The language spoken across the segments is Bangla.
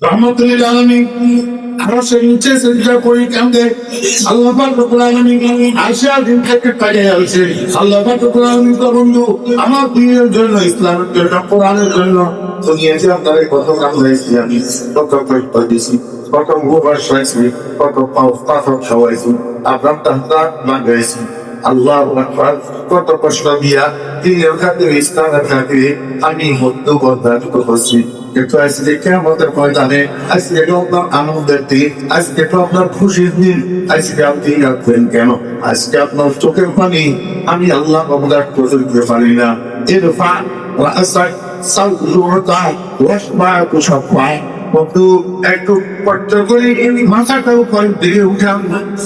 রহমতুল্লাহ আলামিন আরশের নিচে সিজদা করে কাঁদে। আল্লাহ পাক রব্বুল আলামিন আশা দিন থেকে কাজে আসে। আল্লাহ পাক রব্বুল আলামিন তো বন্ধু আমার দিনের জন্য, ইসলামের জন্য, কোরআনের জন্য দুনিয়াতে আপনারা কত কাম হয়েছে, আমি কত কষ্ট দিয়েছি, কত উপবাস হয়েছি, কত পাথর খাওয়াইছি, আপনার টাকা লাগাইছি। আল্লাহ আকবার, কত কষ্ট দিয়া দিনের খাতিরে, ইসলামের খাতিরে আমি মধ্য বরদাস্ত করছি। কিন্তু আজকে কেমতের ময়দানে, আজকে এটা আপনার আনন্দের দিন, আজকে এটা আপনার খুশির দিন। আজকে আপনি রাখবেন কেন? আজকে আপনার চোখের পানি আমি আল্লাহ বরদাস্ত করতে পারি না। এরফা রাসাক সাউরতা ওয়াসমা কুশফা, বন্ধু একটু কষ্ট করে মাথাটা উপর দিকে উঠান,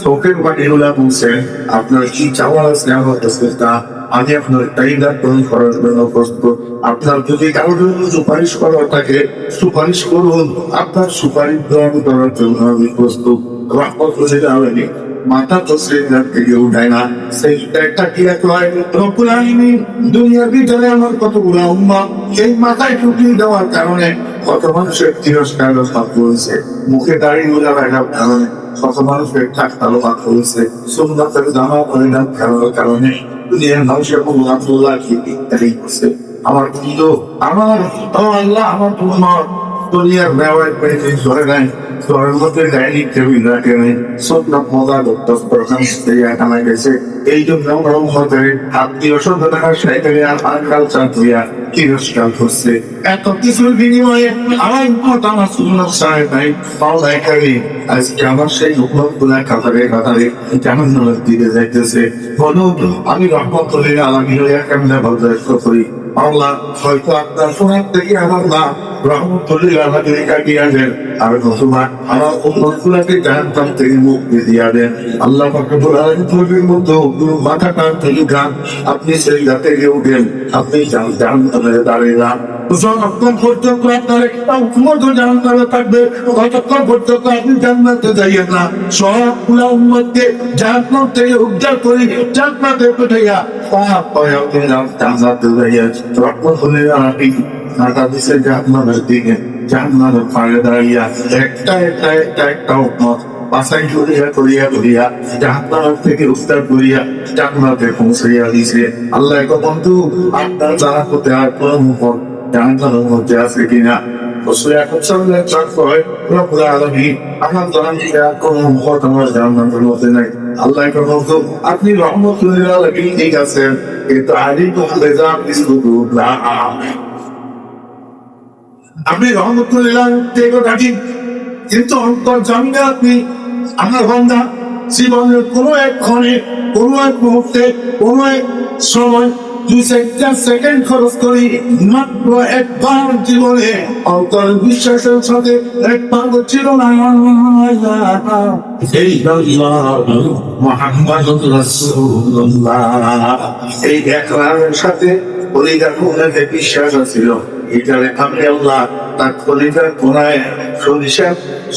চোখের পানি গুলা বলছেন আপনার কি চাওয়া আছে আমার কাছে তা আমি আপনার চাহিদা পূরণ করার জন্য প্রস্তুত। আপনার যদি কারোর জন্য সুপারিশ করার থাকে সুপারিশ করুন, আপনার সুপারিশ গ্রহণ করার জন্য আমি প্রস্তুত। রহমত যেটা হয়নি মাথা তো সেটা থেকে উঠায় না, সেইটা একটা কি হয় রব্বুল আলামিন দুনিয়ার ভিতরে আমার কতগুলো উম্মাহ এই মাথায় টুপি দেওয়ার কারণে কত মানুষের তিরস্কার ভাব করেছে, মুখে দাঁড়িয়ে গুলা রাখার কারণে কত মানুষের ঠাকতালো ভাব করেছে, সুন্নাতের জামা পরিধান করার কারণে দুনিয়ার মানুষের আল্লাহ কি করছে। আমার কিন্তু আমার আল্লাহ আমার তোমার দুনিয়ার ব্যবহার করে ধরে নেয়, ঘরের মধ্যে ডাইনিং টেবিল রাখে নেই, সব লোক মজা করতে প্রধান কামাই গেছে। এই জন্য রহমতের আত্মীয় স্বজনের সাথে আর কালচার হইয়া তিরস্কার করছে। এত কিছুর বিনিময়ে আমার উন্মত আমার সুন্নাত সাহেব নাই পাওয়াই খাবি। আজকে আমার সেই উন্মত গুলা কাতারে কাতারে জাহান্নামের দিকে যাইতেছে। বলুন আমি রহমতুল্লাহ আলামিন হইয়া কেমনে বরদাস্ত করি? আল্লাহ হয়তো আপনার শোনার থেকে আমার না রহমতুল্লাহ আলামিন কাটিয়ে দেন, আর নতুবা আমার উন্মতগুলাকে জাহান্নাম থেকে মুক্তি দিয়া দেন। আল্লাহ রব্বুল আলামিনের মধ্যে মাথাটা থেকে গান আপনি সেই রাতে উঠেন, আপনি জাহান্নামে দাঁড়িয়ে যান। যতক্ষণ পর্যন্ত আপনার একটা উম্মত জাহান্নামে থাকবে ততক্ষণ পর্যন্ত আপনি জান্নাতে যাইয়েন না। সবগুলা উম্মতকে জাহান্নাম থেকে উদ্ধার করি, জান্নাতে পাঠাইয়া পাপ পায়া জান্নাতে যাইয়া রহমতুল্লাহ আলামিন নাটা দিছে জাহান্নামের দিকে। জাহান্নামের পাড়ে দাঁড়াইয়া একটা উম্মত বাসাই করিয়া জাহান্নাম থেকে উদ্ধার করিয়া জান্নাতে পৌঁছাইয়া দিছে। আল্লাহ বন্ধু আপনার জানা করতে আর কোন জাহান্নামের মধ্যে আছে কিনা এখন সামনে চাক হয় রব্বুল আলামিন আমার জানা দিলে আর কোন মুহূর্ত আমার জাহান্নামের মধ্যে নাই। আল্লাহ বন্ধু আপনি রহমতুল্লাহ আলামিন ঠিক আছেন, কিন্তু আলাইকুম বিযাম ইসুদুল্লাহ, আপনি রহমতুল্লাহ থেকে থাকি কিন্তু অন্তর জানবে আপনি আমার বান্দা জীবনের কোনো এক ক্ষণে, কোনো এক মুহূর্তে, কোনো এক সময় 2 সেকেন্ড খরচ করি মাত্র একবার জীবনে অন্তর বিশ্বাসের সাথে একবার ছিল না এই মুহাম্মাদুর রাসূলুল্লাহ, এই একবারের সাথে কলিজার কোণে বিশ্বাস ছিল। এটারে আমি আল্লাহ তার কলিজার কোণায়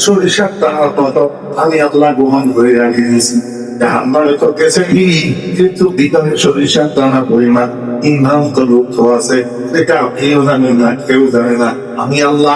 সরিষার টানা মত আমি আল্লাহ গ্রহণ করে রাখি দিয়েছি। জাহান্নামে তো গেছে কিন্তু ভিতরে সরিষার টানা পরিমাণ ইমান তো লুপ্ত আছে, এটা আপনিও জানেন না, কেউ জানে না। আমি আল্লাহ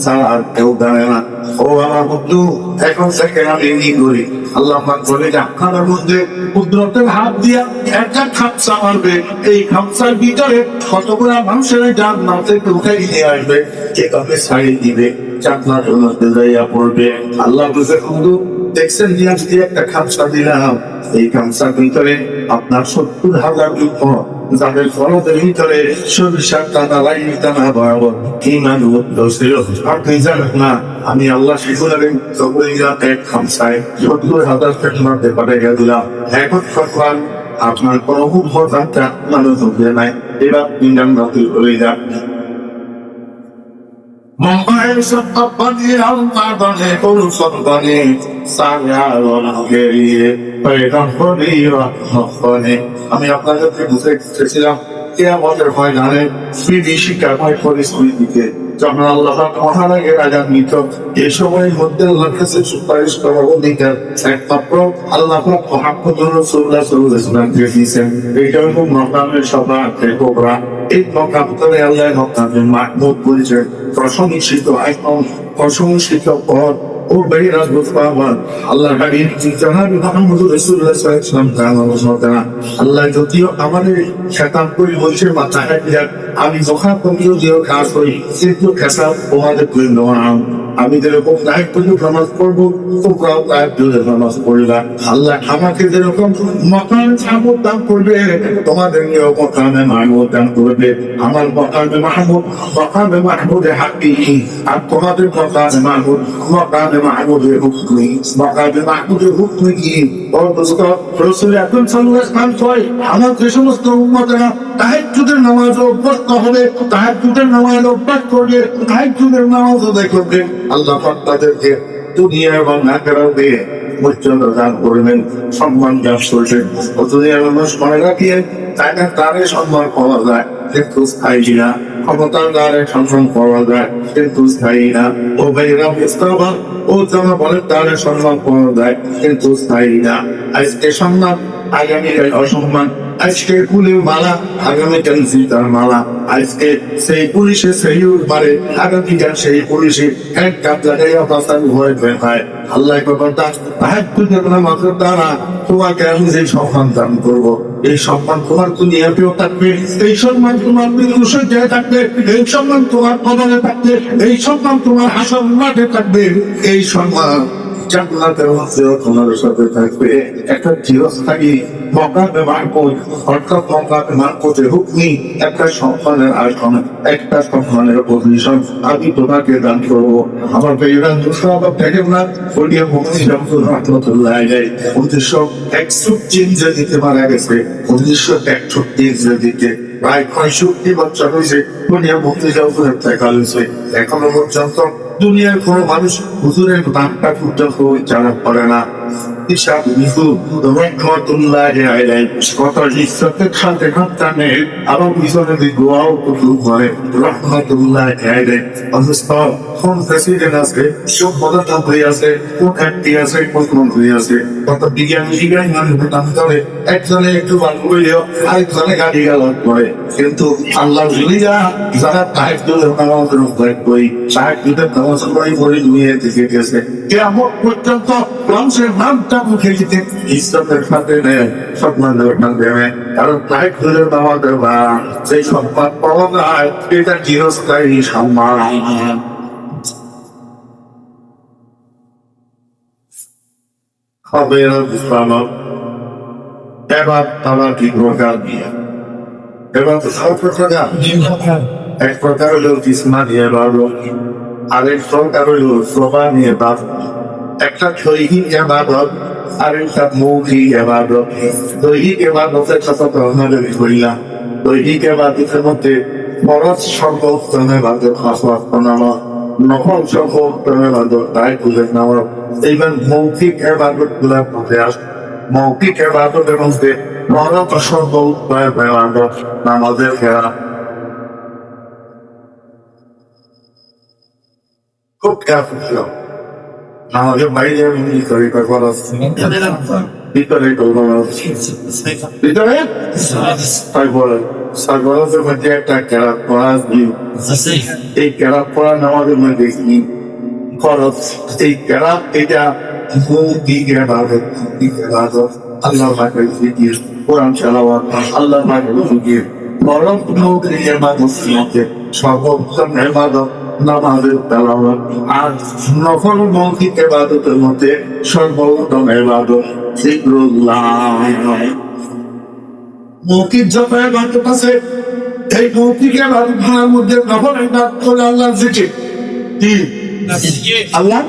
ছাড়া আর কেউ জানে না। ও আমার বন্ধু এখন থেকে আমি কি করি? আল্লাহ বলে যে আপনার মধ্যে কুদরতের হাত দিয়া একটা খাপসা মারবে, এই খাপসার ভিতরে কতগুলা মানুষের জান্নাত থেকে উঠাই নিয়ে আসবে, এভাবে ছাড়িয়ে দিবে, জান্নাতের মধ্যে যাইয়া পড়বে। আল্লাহ বলছে বন্ধু দেখছেন নিয়ে আজকে একটা খাপসা দিলাম, এই খাপসার ভিতরে আপনার 70,000 লক্ষ যাদের ফলদের ভিতরে সরিষার টানা লাইন টানা বরাবর ইমান ছিল। আপনি জানেন না আমি আল্লাহ সেগুলোকে এক খামসায় 70,000 ফেটনাতে পাঠিয়ে দিলাম। এখন সরকার আপনার কোনো ভোটারটা মানুষ হবে নাই, এবার ইন্ডিয়ান বাতিল করে যান। Mumbai sapapani almadane kurusapani saryalonageriye paydan poriya nafane। আমি আপনাদেরকে বুঝে চেয়েছিলাম কে আমাদের ময়দানে বিভীষিকার পরিস্থিতিতে যখন আল্লাহ মহারাগের আগান্বিত এই সময়ের মধ্যে আল্লাহর কাছে সুপারিশ করার অধিকার একমাত্র আল্লাহ মুহাম্মদুর রাসূলুল্লাহ সাল্লাল্লাহু আলাইহি ওয়াসাল্লাম দিয়েছেন। এইটা হলো মাকামের সবাতে কোবরা। এই মাকাম করে আল্লাহ মাকামের মাহমুদ পরিচয় প্রশংসিত একদম প্রশংসিত পদ ও বেরিয়ে বুঝপাবার আল্লাহ হাবিব জনাব মুহাম্মদ রাসূলুল্লাহ সাল্লাল্লাহু আলাইহি ওয়াসাল্লাম আল্লাহ যদিও আমাদের শয়তান কই বলছে মাথা হাতিয়া আমি যখন কমিও দিও কাজ করি কিন্তু খেসাব তোমাদের কই নয় আমি যেরকম লাইফ করে নামাজ পড়বো তোমরাও লাইফ করে নামাজ পড়বা আল্লাহ আমাকে যেরকম মকান মাহমুদ দান করবে তোমাদের নিয়েও মকানে মাহমুদ দান করবে আমার মকানে মাহমুদে হাকি আর তোমাদের মকানে মাহমুদের হুকমি মকানে মাহমুদের হুকমি কি রসুল আকরাম সাল্লাল্লাহু আলাইহি ওয়াসাল্লাম কয় আমার যে সমস্ত উম্মতেরা তাহাজ্জুদের নামাজ অভ্যস্ত হবে তাহাজ্জুদের নামাজ অভ্যাস করবে তাহাজ্জুদের নামাজ আদায় করবে আল্লাহ পাক তাদেরকে দুনিয়া এবং আখিরাতে মর্যাদা দান করবেন সম্মান দান করবেন ও দুনিয়ার মানুষ মনে রাখিয়ে তারে সম্মান পাওয়া যায় কিন্তু স্থায়ী না ক্ষমতার দ্বারা সম্মান পাওয়া যায় কিন্তু স্থায়ী না ও ভাইরা ইসলামা ও যারা বলে তারে সম্মান পাওয়া যায় কিন্তু স্থায়ী না আজকে সম্মান আগামীকাল অসম্মান আজকে ফুলের মালা আগামীকাল সীতার মালা আজকে সেই পুলিশে সেই পারে আগামীকাল সেই পুলিশে এক কাপ লাগাইয়া পাশান হয়ে বেড়ায় আল্লাহ কথা তাহাজ্জুদের নামাজের দ্বারা তোমাকে আমি যে সম্মান দান করবো এই সম্মান তোমার দুনিয়াতেও থাকবে এই সম্মান তোমার মৃত্যুসজ্জায় থাকবে এই সম্মান তোমার কবরে থাকবে এই সম্মান তোমার হাসর মাঠে থাকবে এই সম্মান জান্নাতের মধ্যেও তোমার সাথে থাকবে একটা চিরস্থায়ী মকামে মাহমুদ অর্থাৎ মকামে মাহমুদের হুকমি একটা সম্মানের আসন একটা সম্মানের পজিশন আমি তোমাকে দান করবো আমার বেইরান দুঃসাবাব থেকে না ফলিয়া মুক্তি শামসুল রহমতুল্লাহ আলাইহি 1961 দিতে মারা গেছে 1961 দিতে প্রায় 65 বছর হয়েছে ফলিয়া মুক্তি শামসুল ইন্তেকাল হয়েছে এখনো পর্যন্ত দুনিয়ার কোনো মানুষ হুজুরের নামটা পর্যন্ত জানা পড়ে না হিসাব হুজুর রহমতুল্লাহ আলাইহি কথা ইজ্জতে খাতে খাতে নেই আবার পিছনে দিয়ে দোয়াও করতে পারে রহমতুল্লাহ আলাইহি অথচ কোন প্রেসিডেন্ট আছে সব প্রধানমন্ত্রী আছে কোন এমপি আছে কোন মন্ত্রী আছে কত বিজ্ঞানী মানুষ তাহলে একজনে একটু ভালো বললেও আরেকজনে গাড়ি গালাত করে কিন্তু আল্লাহ যারা তাহাজ্জুদের নামাজের উপরে কই তাহাজ্জুদের নামাজ পড়ে দুনিয়া থেকে গেছে কিয়ামত পর্যন্ত মানুষের নামটা মুখে দিতে ইসলামের সাথে সম্মান দেবে কারণ তাহাজ্জুদের নামাজের বা সেই সম্মান পাওয়া যায় এটা চিরস্থায়ী সম্মান হবে না এবার তারা কি প্রকার দিয়ে এবার তো সব প্রকার এক প্রকার হলো কিসমা দিয়ে বাড়ো আরেক প্রকার হলো সোভা নিয়ে বাড়ো একটা দৈহিক এবাদত আরেকটা মৌখিক এবাদত দৈহিক এবাদতের কথা তো আমাদের বললাম দৈহিক এবাদতের মধ্যে ফরজ সর্বোত্তম এবাদত নামাজ নফল সর্বোত্তম এবাদত তাই বুঝে নেওয়া এইবার মৌখিক এবাদত গুলা মধ্যে আস মৌখিক এবাদতের মধ্যে ফরজ সর্বোত্তম এবাদত নামাজের ফেরা খুব কেয়ারফুল ছিল আমাদের বাইরে ভিতরে ভিতরে ভিতরে তাই বলেন সাগরের মধ্যে একটা ক্যারাত পড়া এই ক্যারাত পড়া নামাজের মধ্যে কি খরচ এই ক্যারাত এটা মৌখিক ইবাদত আল্লাহ পাকের জিকির কোরআন তেলাওয়াত আল্লাহ পাকের জিকির বরং মৌখিক ইবাদত সর্বোত্তম ইবাদত নামাজের তেলাওয়াত আর নফল মৌখিক ইবাদতের মধ্যে সর্বোত্তম ইবাদত জিকরুল্লাহ মৌখিক যত ইবাদত আছে এই মৌখিক ইবাদতের মধ্যে নফল ইবাদত হলো আল্লাহর জিকির কি আল্লাহ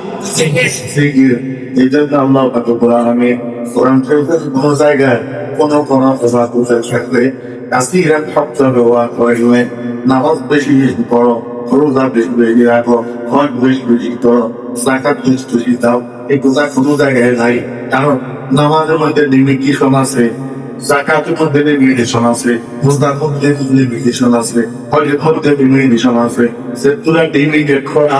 জিকির এই জন্য আল্লাহ পাক কোরআনে কোরআন শরীফের কোনো জায়গায় কোনো ইবাদতের ক্ষেত্রে কাসীরান শব্দ ব্যবহার করে নামাজ বেশি বেশি পড়ো রোজা বেশি বেশি রাখো হজ বেশি বেশি করো যাকাত বেশি বেশি দাও এই কথা কোনো জায়গায় নাই কারণ নামাজের মধ্যে লিমিটেশন আছে যাকাতের মধ্যে লিমিটেশন আছে রোজার মধ্যে লিমিটেশন আছে হজের মধ্যে লিমিটেশন আছে সে পুরা লিমিটেড করা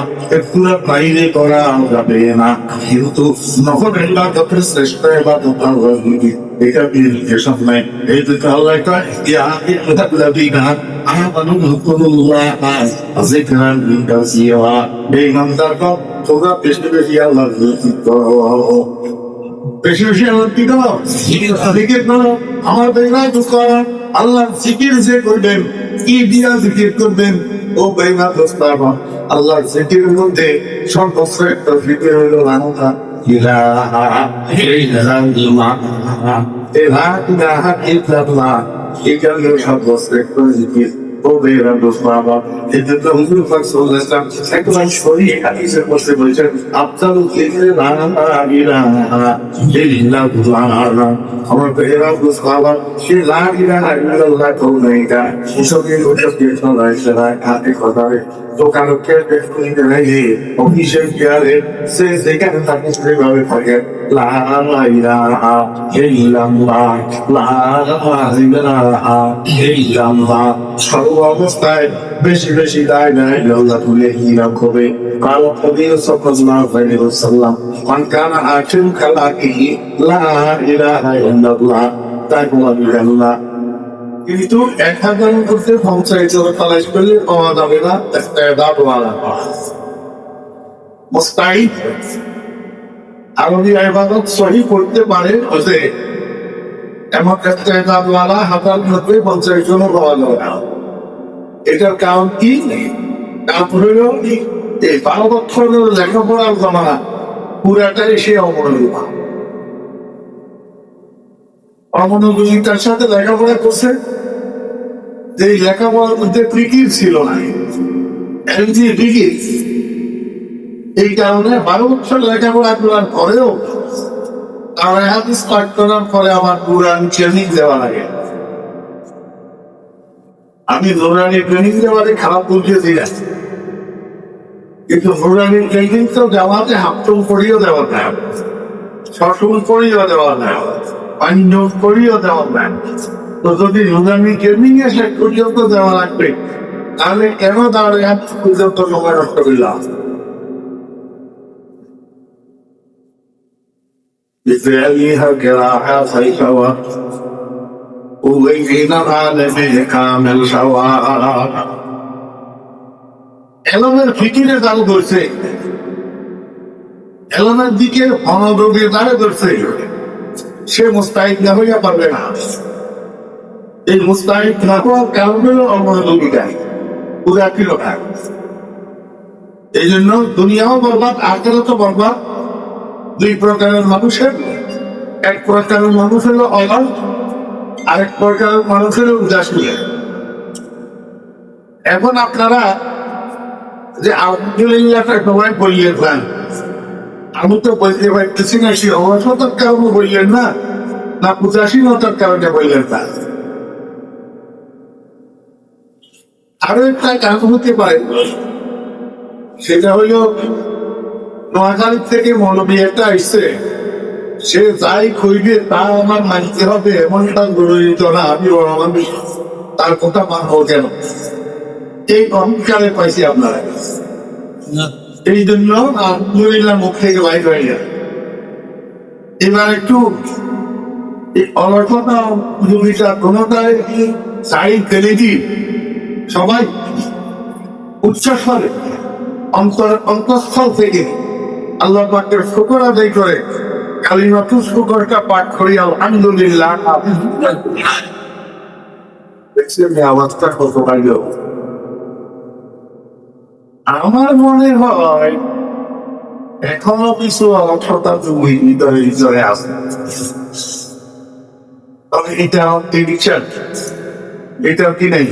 পুরা বাইরে করা যাবে না কিন্তু নফল ইবাদতের শ্রেষ্ঠ ইবাদত আল্লাহর জিকির এটা লিমিটেশন নাই এই দুটো আল্লাহ কয় ইয়া আল্লাযীনা آمنوا اذكروا الله ذكرا كثيرا বেঈমানদেরকে তোমরা বেশি বেশি আল্লাহর জিকির করো বেশি বেশি আল্লাহর কি করো জিকির করো আমার বেঈমান দোস্তারা আল্লাহর জিকির যে করবেন কি দিয়া জিকির করবেন ও বেঈমান দোস্তারা আল্লাহর জিকিরের মধ্যে সর্বশ্রেষ্ঠ জিকির হলো লা ইলাহা ইল্লাল্লাহ লা ইলাহা ইল্লাল্লাহ এখানে সর্বশ্রেষ্ঠ জিকির ও বেঈমান দোস্তারা এটা তো হুজুর পাক সাল্লাল্লাহু আলাইহি ওয়াসাল্লাম একবার সহিহ হাদিসের মধ্যে বলেছেন আফজালু যিকরি লা ইলাহা ইল্লাল্লাহ আমার বেঈমান দোস্তারা সে লা ইলাহা ইল্লাল্লাহ কওনেটা উসকে উসকে সরাই সরাই আতে খোদারে দোকানকে দেখতে নেই অফিসের গিয়ারে সে যেখানে থাকে সেভাবে থাকে লা ইলাহা ইল্লাল্লাহ লা ইলাহা ইল্লাল্লাহ সর্ব অবস্থায় বেশি বেশি লা ইলাহা ইল্লাল্লাহ তুলে হিরাম হবে قال النبي صلى الله عليه وسلم من كان آخر كلامه لا إله إلا الله তারপর আল্লাহ কিন্তু 1000 করতে পৌঁছাইতে তালাশ করলে পাওয়া যাবে না একটা দাঁড়ওয়ালা মুস্তাহিদ আরবি ইবাদত সহি করতে পারে ওতে এমন একটা দাঁড়ওয়ালা হাতার মধ্যে 50 জন পাওয়া যাবে না এটার কারণ কি কারণ হলো এই 12 বছরের লেখাপড়ার জমানা পুরাটাই সে অমনোযোগিতার সাথে লেখাপড়া করছে যে লেখাপড়ার মধ্যে ফিকির ছিল না এই কারণে 12 বছর লেখাপড়া করার পরেও তারা হাদিস পাঠ করার পরে আমার পুরান ট্রেনিং দেওয়া লাগে আমি নুরানি ট্রেনিং দেওয়ারে খারাপ বুঝিয়েছি না কিন্তু নুরানি ট্রেনিং তো দেওয়াতে হাফটুল করিয়েও দেওয়া না ছটুল করিয়েও দেওয়া না পানি নোট করিয়েও দেওয়া না তো যদি নুরানি ট্রেনিং এ শেষ পর্যন্ত দেওয়া লাগবে তাহলে কেন দাঁড়িয়ে হাত পর্যন্ত সময় নষ্ট করলাম بفعلها كراحة سيشوى وغيثين العالمين كامل شواء এলমের ফিকিরে চালু করছে এলমের দিকে মনোযোগে দাঁড়ে করছে সে মুস্তাহিদ না হইয়া পারবে না এই মুস্তাহিদ না হওয়ার কারণ হলো অমনোযোগিতা পুরা কিলো খায় এই জন্য দুনিয়াও বরবাদ আখিরাতও বরবাদ দুই প্রকারের মানুষের এক প্রকারের মানুষ হলো অলস আরেক প্রকারের মানুষ হলো উদাসীন এখন আপনারা যে আলহামদুলিল্লাহটা সবাই বললেন না আমি তো বলতে পারতেছি না সে অলসতার কারণে বললেন না না উদাসীনতার কারণে বললেন না আরো একটা কারণ হতে পারে সেটা হলো নোয়াখালী থেকে মৌলবী একটা আসছে সে যাই খুঁজবে তা আমার মানতে হবে এমনটা গরিত না আমি তার কথা মানবো কেন এই অহংকারে পাইছি আপনারা এই জন্য আলহামদুলিল্লাহ মুখ থেকে বাইর হয়ে যায় এবার একটু অলসতা জমিটা কোনোটাই সাইড ফেলে দিই সবাই উচ্ছ্বাস করে অন্তঃস্থল থেকে আল্লাহ পাকের শুকর আদায় করে কালিমাতু শুকরটা পাঠ করি আলহামদুলিল্লাহ দেখছেন আওয়াজটা কত পাইল আমার মনে হয় এখনো কিছু অলসতা জমি ভিতরে আছে তবে এটা প্রেডিকশন এটা কি নেই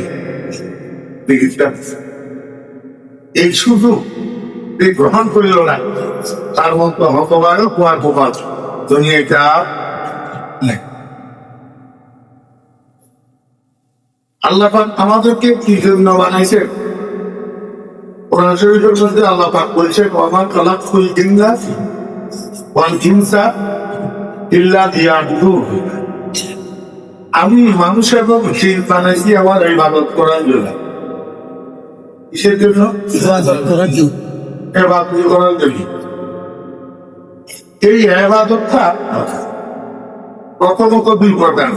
প্রেডিকশন এই শুধু গ্রহণ করিল না তার মতো হতবায় কুয়ার কুপাত দুনিয়াটা আল্লাহ পাক আমাদেরকে কি জন্য বানাইছে কোরআন শরীফের মধ্যে আল্লাহ পাক বলছে ওয়া খালাকুল জিন্না ওয়াল ইনসা ইল্লা লিয়াবুদুন আমি মানুষ এবং জিন বানাইছি আমার ইবাদত করার জন্য কিসের জন্য ইবাদত করার জন্য ইবাদত করার জন্য এই ইবাদতটা প্রথমত দুই প্রকার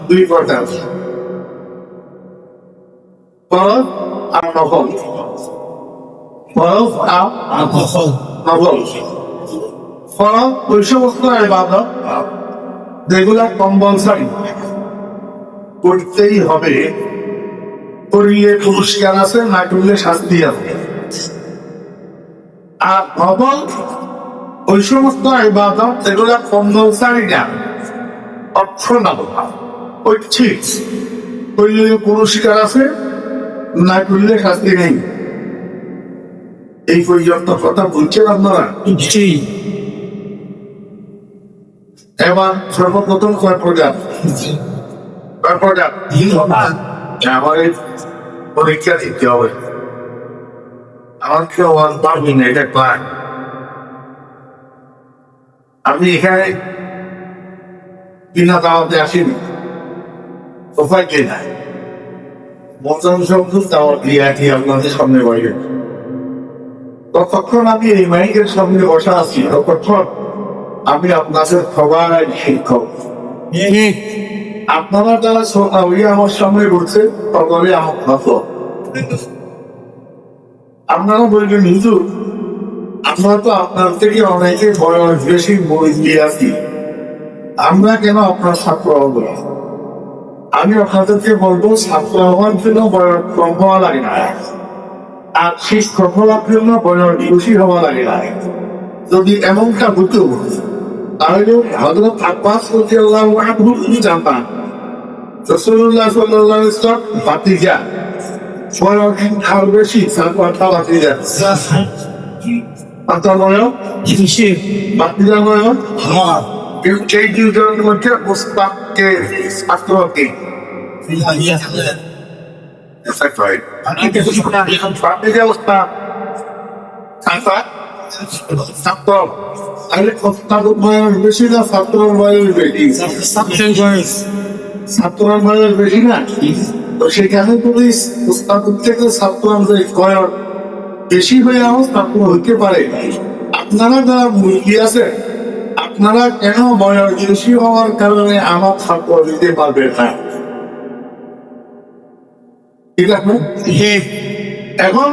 দুই প্রকার ফরজ আর নফল, ফরজ আর নফল। ফরজ ওই সমস্ত ইবাদত যেগুলা কম্পালসারি করতেই হবে, করিয়ে পুরস্কার আছে, না করলে শাস্তি আছে। আর নফল ওই সমস্ত ইবাদত যেগুলা কম্পালসারি না, অপশনাল, ঐচ্ছিক, করলে পুরস্কার আছে, না করলে শাস্তি নেই। এই পর্যন্ত কথা বলছেন আপনারা? এবার সর্বপ্রথম কয় প্রকার? আমার এই পরীক্ষা দিতে হবে, আমার কেউ পারবি না, এটা ক্লাস। আমি এখানে বিনা দাওয়াতে আসিনি, কোথায় কে না মতন শব্দ দাওয়াত দিয়ে আছি আপনাদের সামনে বাইরে। ততক্ষণ আমি এই মাইকের সামনে বসা আছি, ততক্ষণ আমি আপনাদের সবাই শিক্ষক। আপনারা যারা শ্রোতাবলী আমার সামনে বলছে সকলে আমার ভালো। আপনারা বলবেন হুজুর, আমরা তো আপনার থেকে অনেকে বয়স বেশি বই দিয়ে আছি, আমরা কেন আপনার ছাত্র হব? আমি আপনাদেরকে বলবো, ছাত্র হওয়ার জন্য বয়স কম হওয়া লাগে না, আর শিক্ষক হওয়ার জন্য বয়স বেশি হওয়া লাগে না। যদি এমনটা হতো তাহলে হযরত আব্বাস রাদিয়াল্লাহু আনহু জানতাম রাসূলুল্লাহ সাল্লাল্লাহু আলাইহি ওয়াসাল্লাম ভাতিজা, বয়স আর বেশি সাতটা ভাতিজা, আপনার বয়স ভাতিজা বয়স এই দুজনের মধ্যে উস্তাদকে ছাত্রকে ভাতিজা উস্তাদ ছাত্র, তাহলে উস্তাদের বয়স বেশি না ছাত্রের বয়স বেশি? ছাত্রের বয়স বেশি না? তো সেখানে যদি উস্তাদের থেকে ছাত্রদের বয়স বেশি হয়ে আমার ছাত্র হইতে পারে, আপনারা যারা মুরগি আছে, আপনারা কেন বয়স বেশি হওয়ার কারণে আমার ছাত্র দিতে পারবেন না? ঠিক আছে? এখন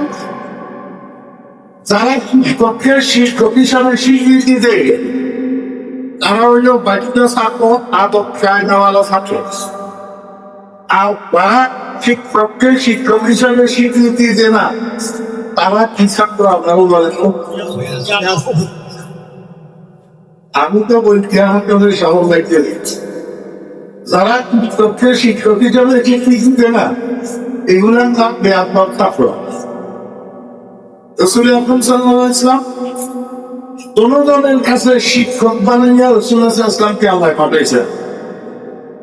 যারা শিক্ষকের শিক্ষক হিসাবে স্বীকৃতি দেয় তারা হইল বাচ্চা ছাত্র, আদব কায়দাওয়ালা ছাত্র। আর যারা শিক্ষককে শিক্ষক হিসাবে স্বীকৃতি দেয় না, তারা কি ছাত্র আপনারও বলেন? আমি তো বলছি আমাকে সবল দায়িত্ব দিচ্ছি, যারা শিক্ষককে শিক্ষক হিসাবে স্বীকৃতি দেয় না, এগুলোর নাম বেয়াদব ছাত্র। রাসূল আকরাম সাল্লাল্লাহু আলাইহি ওয়াসাল্লাম দুজনের কাছে শিক্ষক বানাইয়া রাসূলুল্লাহ সাল্লাল্লাহু আলাইহি ওয়াসাল্লামকে আল্লাহ পাঠাইছে।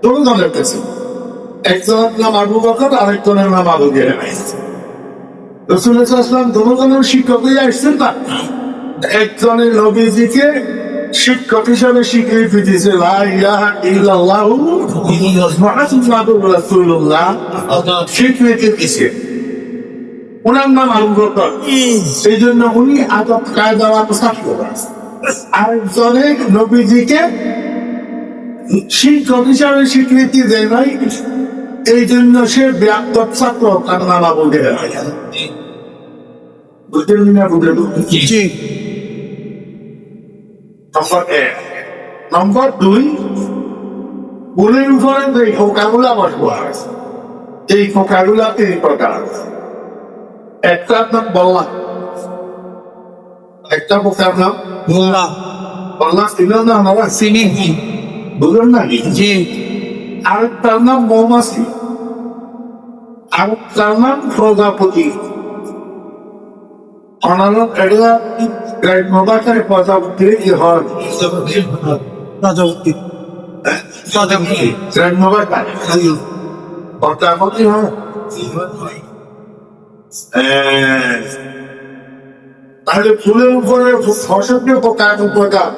দুজনের কাছে, একজনের নাম আবু বকর, আরেকজনের নাম আবু জাহেল। রাসূলুল্লাহ সাল্লাল্লাহু আলাইহি ওয়াসাল্লাম দুজনের শিক্ষক হয়ে আসছেন না, একজনের নবীজিকে শিক্ষক হিসাবে স্বীকৃতি দিয়েছে, লা ইলাহা ইল্লাল্লাহু মুহাম্মাদুর রাসূলুল্লাহ, স্বীকৃতি দিয়েছে। ওনার নাম আবু বকর, সেই জন্য উনি আদব কায়দাওয়ালা ছাত্র। আরেকজনের নবীজিকে শিক্ষক হিসাবে স্বীকৃতি দেয় নাই, এই জন্য সে বেয়াদব ছাত্র, তার নাম আবু জাহেল। বুঝলেন না? বুঝলেন? নম্বর 2, ভুলের উপরে যে ফোকাগুলা বসবো, এই ফোকাগুলা 3 প্রকার। একটার নাম বল্লা, একটা প্রকার নাম বল্লা, ছিল না আমরা চিনি, বুঝলেন না? আরেকটার নাম মৌমাছি, আরেকটার নাম প্রজাপতি। অনারব এগুলা মোবাইলের প্রজাপতি কি হয়? প্রজাপতি হয়। তাহলে ফুলের উপরে ফসলের পোকা প্রকার,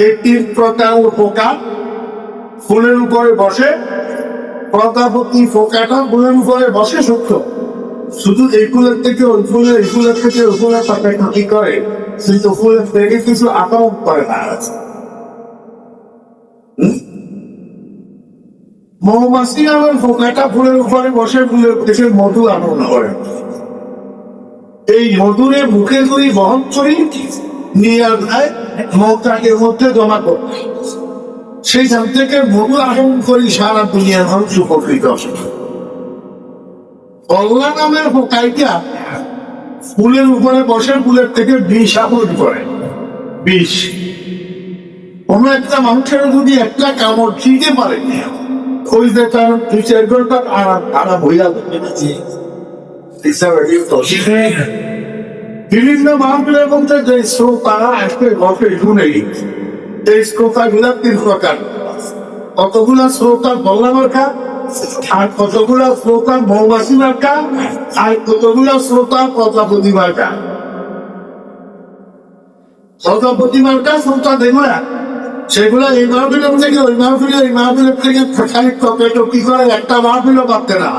এই 3 প্রকার পোকা ফুলের উপরে বসে। প্রজাপতি পোকাটা ফুলের উপরে বসে সত্য, শুধু এই ফুলের থেকে ওই ফুলের, এই ফুলের থেকে ওই ফুলের পাতায় ক্ষতি করে, কিন্তু ফুলের থেকে কিছু আক্রমণ করে না। মৌমাছি আমার ফোকাটা ফুলের উপরে বসে ফুলের দেশের মধু আনন্দ করে। এই মধুরে মুখে করি বহন করি নিয়ে যায় মৌটাকের মধ্যে জমা করে, সেইখান থেকে মধু আহরণ করি সারা দুনিয়ার মানুষ উপকৃত। কল্লা নামের পোকাইটা ফুলের উপরে বসে ফুলের থেকে বিষ আহরণ করে। বিষ কোন একটা মানুষের যদি একটা কামড় দিতে পারে ওই যে তার 2-4 ঘন্টা আরাম হইয়া বিভিন্ন মাহফিলের মধ্যে যে শ্রোতা আসবে গল্পে শুনেই এই শ্রোতা গুলা 3 প্রকার। কতগুলা শ্রোতা বল্লা মার্কা, আর কতগুলা শ্রোতা মৌমাছি মার্কা, আর কতগুলা শ্রোতা প্রজাপতি মার্কা। প্রজাপতি মার্কা শ্রোতা দেখুলা সেগুলা এই মাহফিলের থেকে ওই মাহফিলে, এই মাহফিলের থেকে খানিক টপি করে একটা মাহফিলও পাচ্ছে না,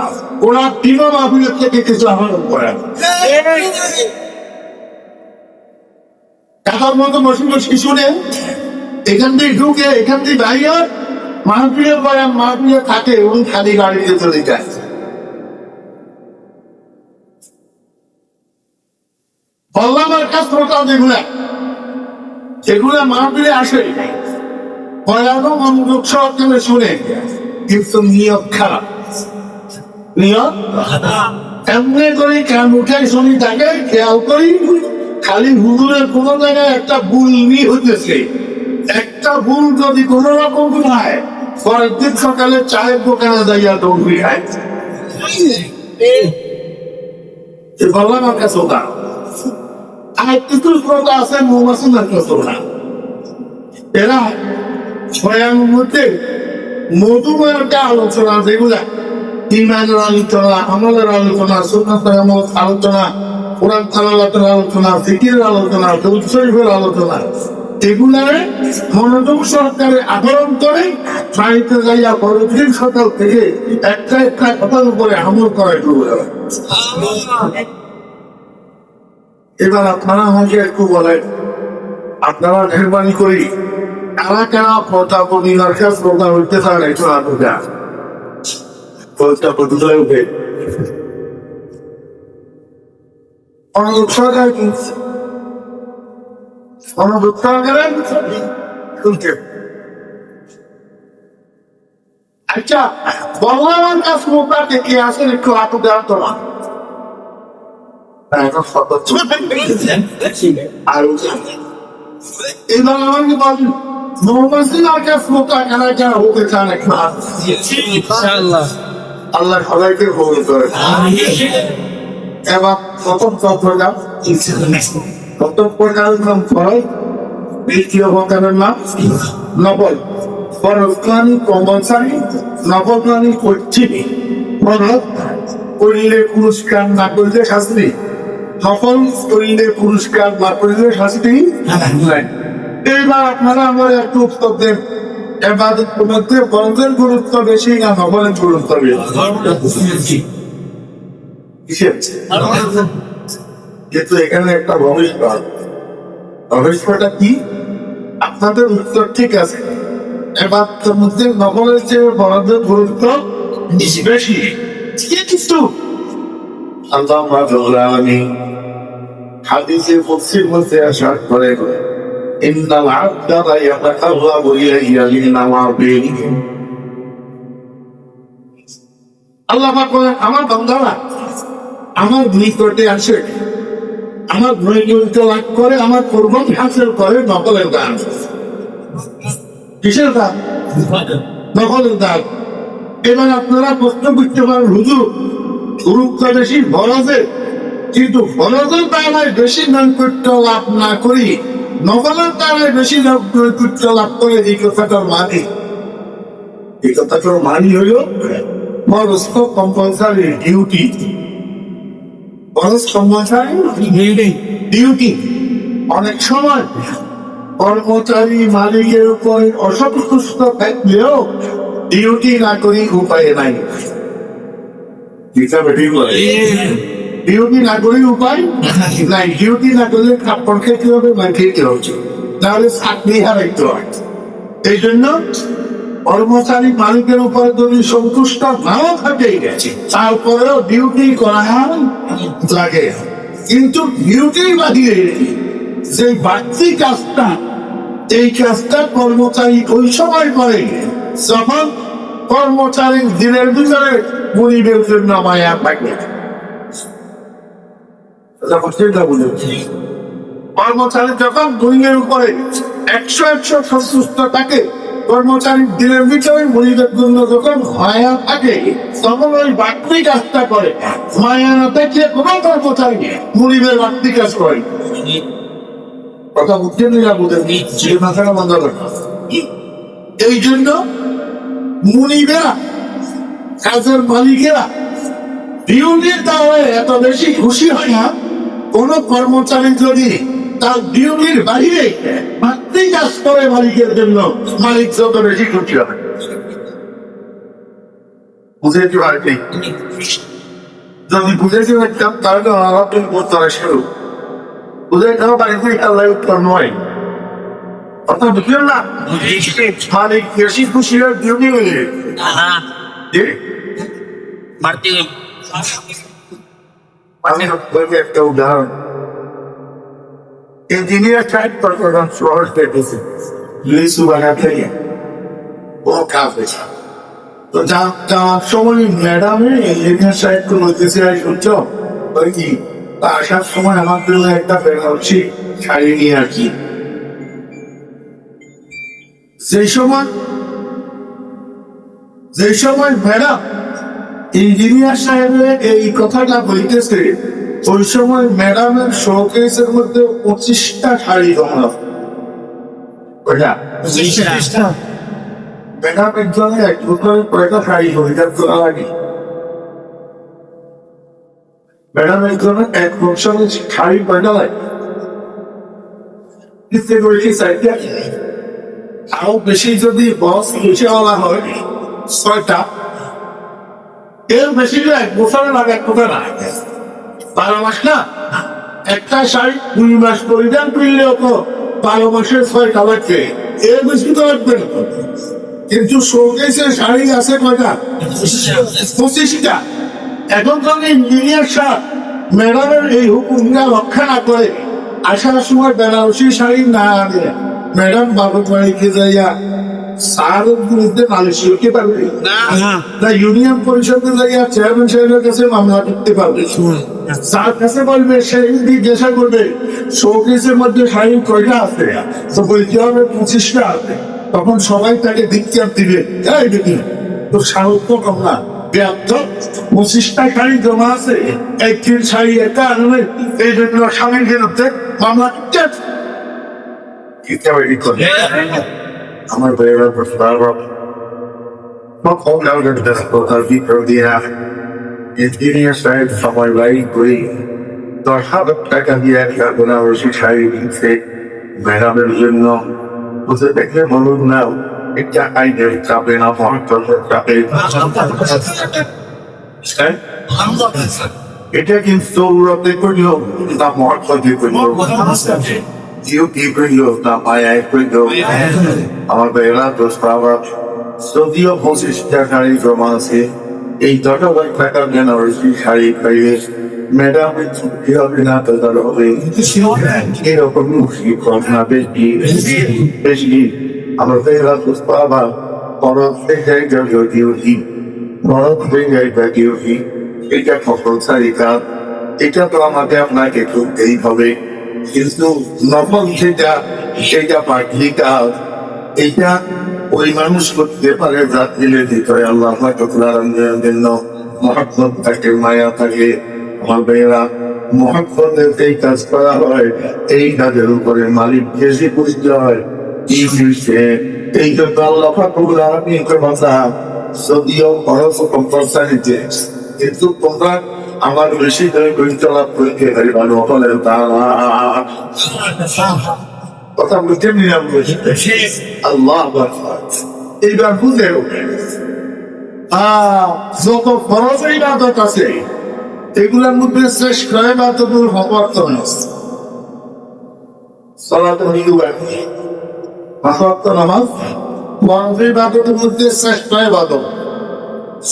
ওরা 3 মাহফিলের থেকে কিছু আহরণ করে। টাকার মতো বসে বসে শুনে এখান থেকে ঢুকে এখান থেকে বাইরে মাহফিলের পরে মাহফিলে থাকে এবং খালি গাড়িতে চলে যায়। বললাম একটা শ্রোতা যেগুলা মাহফিলে আসে ভয়ানক মনোযোগ সহকারে শুনে, কিন্তু নিয়ত খারাপ। নিয়ত এমনি করে কান উঠে শুনি তাকে খেয়াল করি খালি হুজুরের কোন জায়গায় একটা ভুল হইতেছে। একটা ভুল যদি কোন রকম হয় পরের দিন সকালে চায়ের দোকানে যাইয়া দৌড়ি খায়। বললাম আমার কাছে ওটা আর কিছু শ্রোতা আছে মৌমাছি না, এরা স্বয়ং মধ্যে মধুময় একটা আলোচনা, যেগুলা ইমানের আলোচনা, আমলের আলোচনা, সুন্নাত আলোচনা, কোরআন তেলাওয়াতের আলোচনা, ফিকিরের আলোচনা, দরুদ শরীফের আলোচনা, এগুলার মনোযোগ সহকারে আহরণ করে বাড়িতে যাইয়া পরদিন সকাল থেকে একটা একটা কথার উপরে আমল করা শুরু করে। এবার আপনারা আমাকে একটু বলেন, আপনারা মেহরবানি করি কারা কারা প্রজাপতি মার্কা শ্রোতা হইতে চান একটু আগে প্রজাপতি উঠে আচ্ছা বললাম কাজ শ্রোতা কে আসেন একটু আটু দেওয়ার তো না আর এবার আমাকে বলেন মৌমাছি মার্কা শ্রোতা কারা কারা হতে চান একটু আল্লাহ সবাইকে কবুল করে। এবার প্রথম প্রোগ্রাম ফরজ, দ্বিতীয় প্রকারের নাম নফল। ফরজ প্রাণী কম্পালসারি, নফল প্রাণী পশ্চিমী। ফরজ করিলে পুরস্কার না করিলে শাস্তি, নফল করিলে পুরস্কার না করিলে শাস্তি। এইবার আপনারা আমার একটু উত্তর দেন, এবাদতের মধ্যে ফরজের গুরুত্ব বেশি না নফলের গুরুত্ব বেশি? কিন্তু এখানে একটা ভবিষ্যৎটা কি? আপনাদের উত্তর ঠিক আছে, এবাদতের মধ্যে নফলের চেয়ে ফরজের গুরুত্ব বেশি। কিন্তু আল্লাহ রাব্বুল আলামিন হাদিসে কুদসির মধ্যে আসার করে ইন্নাল আবদা লা ইয়াতাকাররাবু ইলাইয়া বিন-নাওয়াফিল। আল্লাহ পাক বলেন আমার বান্দারা আমার নিকটে আসে, আমার নৈকট্য লাভ করে, আমার কুরবানি হাসিল করে নকলের দান। কিসের দান? নকলের দান। এবার আপনারা প্রশ্ন করতে পারেন হুজুর গুরুত্ব বেশি ফরজের, কিন্তু ফরজের দ্বারায় বেশি নৈকট্য লাভ না করি নকলের দ্বারায় বেশি নৈকট্য লাভ করে, এই কথাটার মানে, এই কথাটার মানে হইল ফরজ তো কম্পালসারি ডিউটি, ফরজ কম্পালসারি ডিউটি। অনেক সময় কর্মচারী মালিকের উপর অসন্তুষ্ট থাকলেও ডিউটি না করি উপায় নাই। ডিউটি না করি উপায় নাই, ডিউটি না করলে কাপড় খেতে হবে, খেতে হচ্ছে, তাহলে চাকরি হারাইতে হয়। এই জন্য কর্মচারী মালিকের উপর যদি সন্তুষ্ট নাও থাকে তারপরেও ডিউটি করা লাগে, কিন্তু ডিউটির বাহিরে যে বাড়তি কাজটা, এই কাজটা কর্মচারী ওই সময় করে যখন কর্মচারীর দিনের ভিতরে গরিবের জন্য মায়া থাকে। কর্মচারী যখন গরিবের উপরে 100 সন্তুষ্ট থাকে, কর্মচারীর দিনের ভিতরে গরিবের জন্য যখন মায়া থাকে, তখন ওই বাড়তি কাজটা করে। মায়া না থাকলে কোনো কর্মচারী গরিবের বাড়তি কাজ করে। কথা বুঝতে নিলাম, মাথাটা বন্ধ করে। এই জন্য মুনিবেরা, কাজের মালিকেরা ডিউটির দাওয়ায় এত বেশি খুশি হয় না কোন কর্মচারী যদি তার ডিউটির বাইরে বাড়তি কাজ করে মালিকের জন্য, মালিক যত বেশি খুশি হয়। বুঝেছি ভাই? যদি বুঝেছি একদম, তাহলে আমার করতে হবে শুরু বুঝে কেন বাড়িতে আল্লাহ উত্তর নয়। কথা বুঝলেন না? মালিক বেশি খুশি হয় ডিউটি মিলে একটা উদাহরণ, ইঞ্জিনিয়ার সাহেব প্রকরণ শহর পেতেছে লিচু বাগাতে ও কাজ হয়েছে। তো যাওয়ার সময় ম্যাডামে ইঞ্জিনিয়ার সাহেবকে বলতেছে, শুনছ ওই কি আসার সময় আমার জন্য একটা বেনারসি শাড়ি নিয়ে আসি। যে সময় ম্যাডাম ইঞ্জিনিয়ার সাহেবের এই কথাটা বলতেছে, ওই সময় ম্যাডামের শোকেসের মধ্যে 25টা শাড়ি জমা। ম্যাডামের জন্য এক বছরের কয়টা শাড়ি পরিধান করা লাগে? ম্যাডামের জন্য এক বছরের শাড়ি কয়টা লাগে? আরো বেশি যদি বস বলা হয় 6টা, এর বেশি এক বছরে লাগে। এক কথা না, 12 মাস না, একটা শাড়ি 2 মাস পরিধান করলেও তো 12 মাসের 6টা লাগবে, এর বেশি তো লাগবে না। কিন্তু শোকেসের শাড়ি আছে কয়টা? 25টা। এখন যদি ইঞ্জিনিয়ার সাহেব ম্যাডামের এই হুকুমটা রক্ষা না করে আসার সময় বেনারসি শাড়ি না আনে, ম্যাডাম বাবুর বাড়িতে যাইয়া স্যারের বিরুদ্ধে নালিশ করতে পারবে না, ইউনিয়ন পরিষদে যাইয়া চেয়ারম্যান সাহেবের কাছে মামলা করতে পারবে। স্যার কাছে বলবে, সেই জিজ্ঞাসা করবে শোকেসের মধ্যে শাড়ি কয়টা আছে, তো বলতে হবে 25টা আছে। তখন সবাই তাকে ধিক্কার দিবে, এই দেখি তো সাহস তো কম না, 25টা শাড়ি জমা আছে, একটি শাড়ি একা আনবে, এই জন্য স্বামীর বিরুদ্ধে মামলা করতে। আমার বেড়ার ইঞ্জিনিয়ার সাহেব সময় ব্যয় করে 10,000 টাকা দিয়ে একটা বেনারসি শাড়ি কিনছে ম্যাডামের জন্য। বুঝে দেখলে বলুন না, এটা আইনের চাপে না চাপে, এটা কিন্তু সৌরতে করল না মহাত্মে করল, ডিউটি করল না মায়ায় করল। আমার বেলা দোষ পাওয়া যদিও 25টা শাড়ি জমা আছে, এই 10,000 টাকা বেনারসি শাড়ি পাইলে ম্যাডামের ছুটি হবে না, তো তার হবে এরকম ঘটনা বেশি বেশি। আমার বেলা দোষ পাওয়া খরচ জায়গা ডিউটি, খরচ জায়গা ডিউটি, এটা কম্পালসারি কাজ, এটা তো আমাকে আপনাকে করতেই হবে। কিন্তু নকল যেটা, সেটা পাঠলি কাজ, এটা ওই মানুষ করতে পারে যার দিলে ভিতরে আল্লাহ জন্য মহাত্মত থাকে, মায়া থাকে। আমার ভাইয়েরা, মহাত্মতের এই কাজ করা হয়, এই কাজের উপরে মালিক বেশি বুঝতে হয়। কি বুঝছে? এই জন্য আল্লাহ কথা যদিও খরচ কম্পালসারিতে, কিন্তু তোমরা আমার বেশি করে পরিচালনা করতে পারি ভালো হলেন কথা বুঝতে নিলাম। আল্লাহ এইবার বুঝে যত খরচ ইবাদত আছে, এগুলোর মধ্যে শ্রেষ্ঠ ইবাদতুল হওয়ার তো নামাজ, ফরজ ইবাদতের মধ্যে শ্রেষ্ঠ ইবাদত।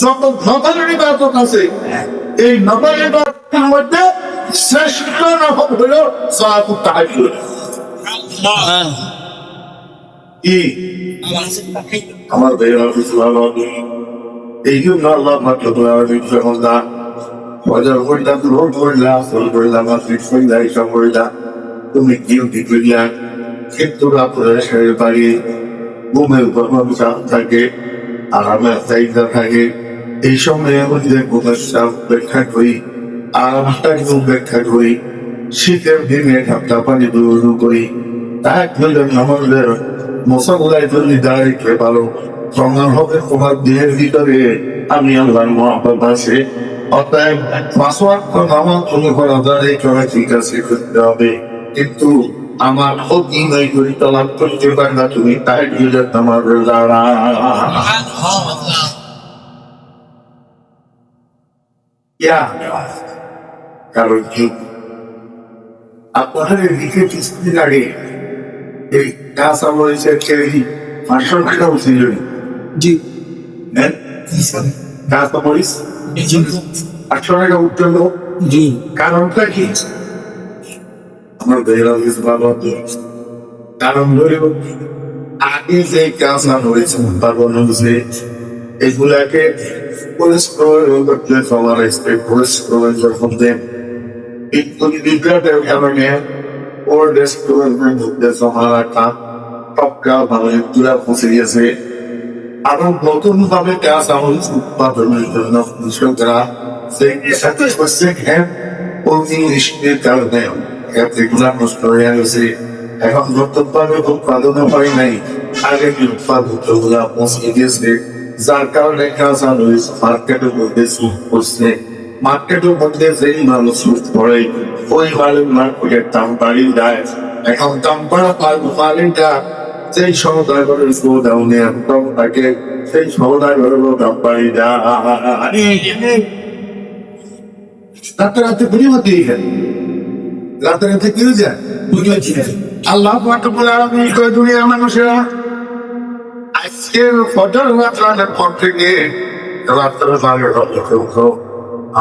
যত নফল ইবাদত আছে, এই নফল ইবাদতের মধ্যে শ্রেষ্ঠ নফল হলো সালাতুত তাহাজ্জুদ। কি আমার ভাইয়েরা বিশ্বভাব, এই জন্য আল্লাহ মাত্র ফজর পড়লা, দুহর পড়লা, আসর পড়লা, মাগরিব পড়লা, ইশা পড়লা, তুমি ডিউটি করলা, কিন্তু আপনার শরীর বাড়ি ঘুমের চাপ থাকে, আরামের চাহিদা থাকে। এই সময়ে আমাদের ঘুমের চাপ ব্যাখ্যা করি, আরামটা ঘুম ব্যাখ্যা করি, শীতের দিনে ঠান্ডা পানি দূর করি। তাই আমাদের মশাগুলাই যদি দাঁড়িয়ে ভালো প্রমাণ হবে তোমার দেহের ভিতরে আমি আল্লাহর মহব্বত আছে। অতএব মাসওয়াক্ত নামাজ তুমি করা দাঁড়িয়ে করা ঠিক আছে, করতে হবে, কিন্তু আমার ক্ষতি নাই করি তলাপ করতে পারে না তুমি, তাই দিয়ে আমার দ্বারা কারণ কি আপনার লিখে কিছুদিন আগে এই গাছ আমলের খেয়ে 500 টাকা উঠছিল। জি গাছ আমলিস 800 টাকা উঠল। জি কারণটা কি? আমার বেড়া ভালো, কারণ ধরো আগে যে গাছ আমলিস উৎপাদন হয়েছে এগুলাকে পরিষ্কার করতে সবার পরিষ্কার যখন দেন বিজ্ঞানের কারণে ওর রেস্টুরেন্টের মধ্যে জমা রাখা টপকা ভাবে তুলা পৌঁছে গেছে। আরো নতুন ভাবে গাছ আমল উৎপাদনের জন্য কৃষকরা কারণে এগুলা নষ্ট হয়ে গেছে। এখন নতুন উৎপাদন হয় নাই, আগে উৎপাদন গুলা পৌঁছে গেছে, যার কারণে গাছ আমল মার্কেটের মধ্যে সুদ করছে। মার্কেটের মধ্যে যেই মানুষ সুদ করে ওই মালের মার্কেটের দাম বাড়িয়ে দেয়। এখন দাম বাড়া মালিকটা সেই সমুদায় ঘরের গোডাউনে একদম থাকে, সেই সমুদায় ঘরের দাম বাড়িয়ে দেয়। রাতে রাতে বুঝিমতি রাতে রাতে কি যায় আল্লাহ দুনিয়ার মানুষেরা আজকের ফজর রাতের পর থেকে রাত্রে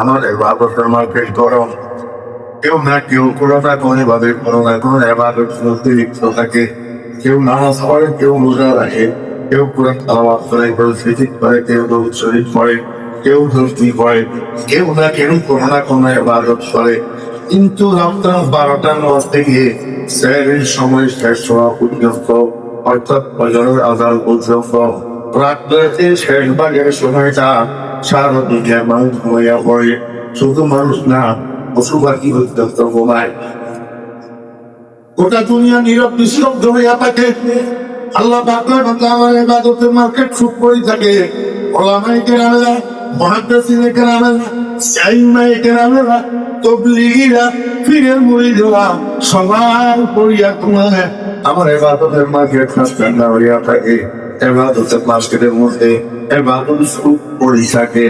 আমার এবাদতের মার্কেট গরম, কেউ না কেউ কোনো না কোনো ভাবে কোনো না কোনো এবাদত অতিরিক্ত থাকে। কেউ নামাজ পড়ে, কেউ রোজা রাখে, কেউ কোরআন তেলাওয়াত করে, কেউ ফিজিক করে, কেউ দরুদ শরীফ পড়ে, কেউ তসবিহ পড়ে, কেউ না কেউ কোনো না কোনো ইবাদত করে। কিন্তু রমজান 12টার মাস থেকে সেহরির সময় শেষ হওয়া পর্যন্ত, অর্থাৎ ফজরের আযান পর্যন্ত রাত্রে শেষ ভাগের সময়টা সারা দুনিয়ার মানুষ ঘুমাইয়া পড়ে। শুধু মানুষ না, পশু পাখি পর্যন্ত ঘুমায়। গোটা দুনিয়া নীরব নিস্তব্ধ হইয়া থাকে। আল্লাহ পাকের বান্দা আমার ইবাদতের মার্কেট খুব করে থাকে। ওলামায়ে কেরামেরা, মুহাদ্দিসিনে কেরামেরা, সাইয়্যিমায়ে কেরামেরা, তাবলীগীরা, পীরের মুরিদরা সবাই পড়িয়া ঘুমায়। আমার ইবাদতের মার্কেট ঠান্ডা হইয়া থাকে। ইবাদতের মার্কেটের মধ্যে ইবাদত সুদ পড়ে থাকে।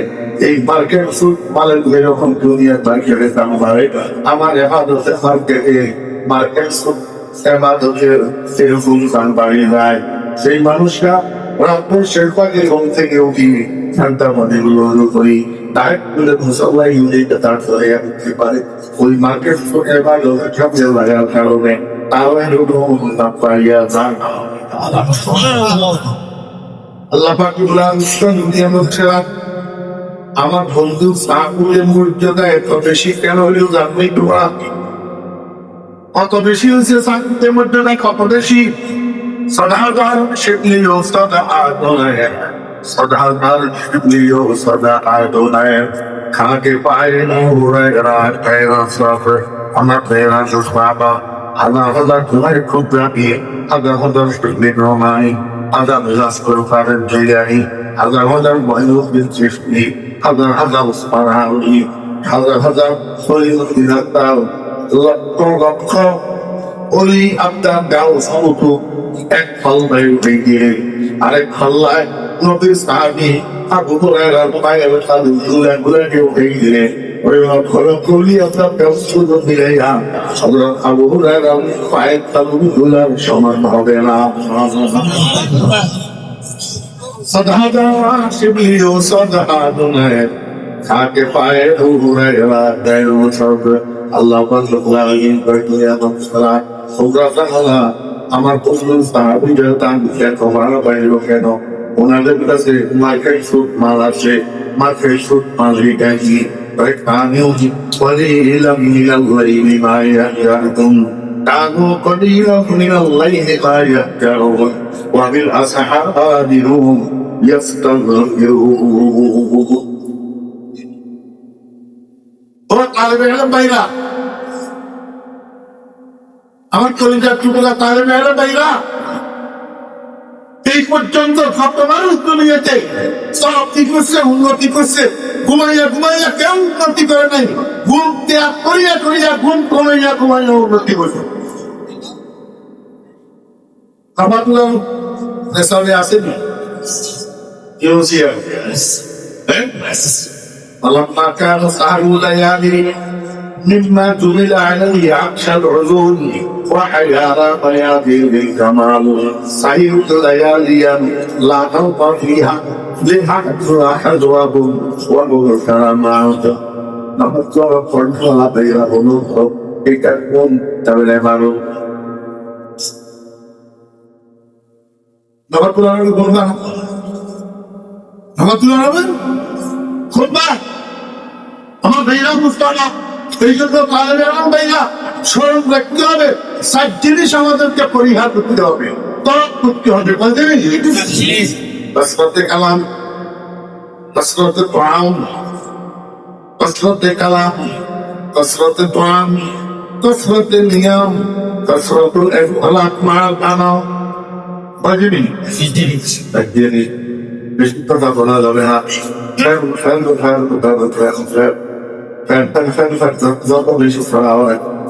এই মার্কেট সুদ মালের এরকম দুনিয়ার মার্কেটের দাম বাড়ে, আমার ইবাদতের মার্কেটে মার্কেট সুদ ইবাদতের সেরকম দাম বাড়িয়ে দেয়। সেই মানুষরা রাতের শেষ ভাগে ঘুম থেকে উঠি ঠান্ডা পানিগুলো করি, তাই বলে মুসল্লাই ইউনিটটা তাড়াতাড়ি উঠতে পারে। ওই মার্কেট সুদ ইবাদতের কাজে লাগার কারণে তাহলে দাম বাড়িয়া যান। আল্লাহ পাক আমার বন্ধু সাকুলের মর্যাদা এত বেশি কেন হইল জানবেই তোমরা? কত বেশি হয়েছে সাকুলের মর্যাদা, কত বেশি? সদাগর শিবলিও সদা আদোনায়, সদাগর শিবলিও সদা আদোনায়, খাকে পায়ে নূরে রাত পেরা সফর আমার পেরা সুসবাবা আল্লাহ হাজার তোমায় খুব রাখি আল্লাহ হাজার শিবলি রমাই আল্লাহ মিলাস্কর ফারের জিয়ারি আল্লাহ হাজার মহিনুদ বিন চিফনি হাজার হাজার উসমানাউলি হাজার হাজার সলিমুদ্দিন আত্মাও লক্ষ লক্ষ ওলি আত্মার গাও সমুদ্র এক পাল্লায় উঠে গিয়ে আরেক পাল্লায় নবীর সাহাবী আবু হুরায়রার পায়ের তালু গুলাকে উঠে গিয়ে ওই কলি আপনার ব্যবস্থা দিলে আবু হুরায়রার পায়ের তালু গুলার সমান হবে না। सदा शिवली सदा दुनिया खाके पाए हुए गैर सब अल्लाह पर लगे बढ़िया नमस्कार होगा सहाला আমার বন্ধু সাহাবীদের তাকে তোমার বাইরে কেন ওনাদের কাছে মার্কেট ফুড মাল আছে মার্কেট ফুড মাল রেখেছি কানেও قليلا من الليل ما يهجعون كانوا قليلا من الليل ما يهجعون وبالأسحار هم يستغفرون طالب علم বাইরা আমার কলিজার টুকরা তালেব আলম ভাইরা এই পর্যন্ত ছাত্র মানুষ দুনিয়াতে সব কি করছে উন্নতি করছে ঘুমাইয়া ঘুমাইয়া কেউ উন্নতি করে নাই ঘুম ত্যাগ করিয়া করিয়া ঘুম কমাইয়া ঘুমাইয়া উন্নতি করছে আমার তো সামনে আসেনি فلما كان سهر ليالي مما جمل عليه عكس العذول وحيار بياض الكمال سهرت لياليا لا خوف فيها لحقت حجواب ومغفر معك نحط فرق بين هنوك كتكون تبلغ نحط لنا القرآن نحط لنا খুতবা আমার ভাইরা মুস্তাফা এই জন্য তালেব আলম ভাইরা স্মরণ রাখতে হবে 7 জিনিস আমাদেরকে পরিহার করতে হবে তরক করতে হবে বলতে কসরতে কালাম কসরতে তাআম কসরতে কালাম কসরতে তাআম কসরতে নিয়াম কসরতুল ইখলাক মা'আল আনা বাজিবি বাজিবি বেশি কথা বলা যাবে না যত বেশি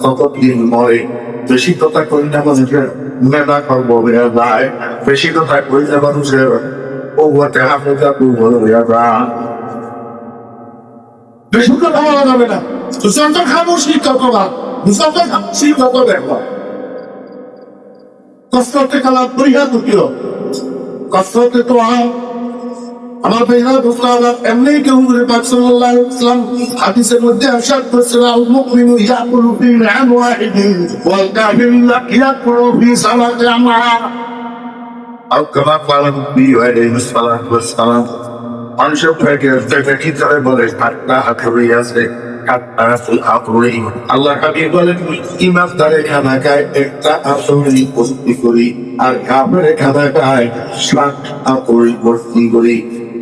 তত দিন মরে বেশি কথা করি না মানুষের মেধা করবো যায় বেশি কথা করি না মানুষের বেশি কথা বলা যাবে না দুসন্ত খামোশি কতবার দুসন্ত খামোশি কত দেখো কষ্টতে কালা পরিহার করছিল কষ্টতে তো আমার ভাইরা বুখারী এমনি কেউ পাক সাল্লাল্লাহু আলাইহি ওয়াসাল্লাম হাদিসের মধ্যে ইরশাদ করেছেন আল মুমিনু ইয়াকুলু ফি না'ম ওয়াহিদিন ওয়াল কাফিরু ইয়াকুলু ফি সালাতি আমা আও কামা ক্বালা নবী আলাইহি সাল্লাতু ওয়াসসালাম মানুষের থেকে কি করে বলে আত্মা হাতুরি আছে আল্লাহ হাবিব বলেন ইমাফতারে খানা খায় একটা আসরি প্রস্তুতি করি আর কাপড়ে খানা খায় 7 আপরি প্রস্তুতি করি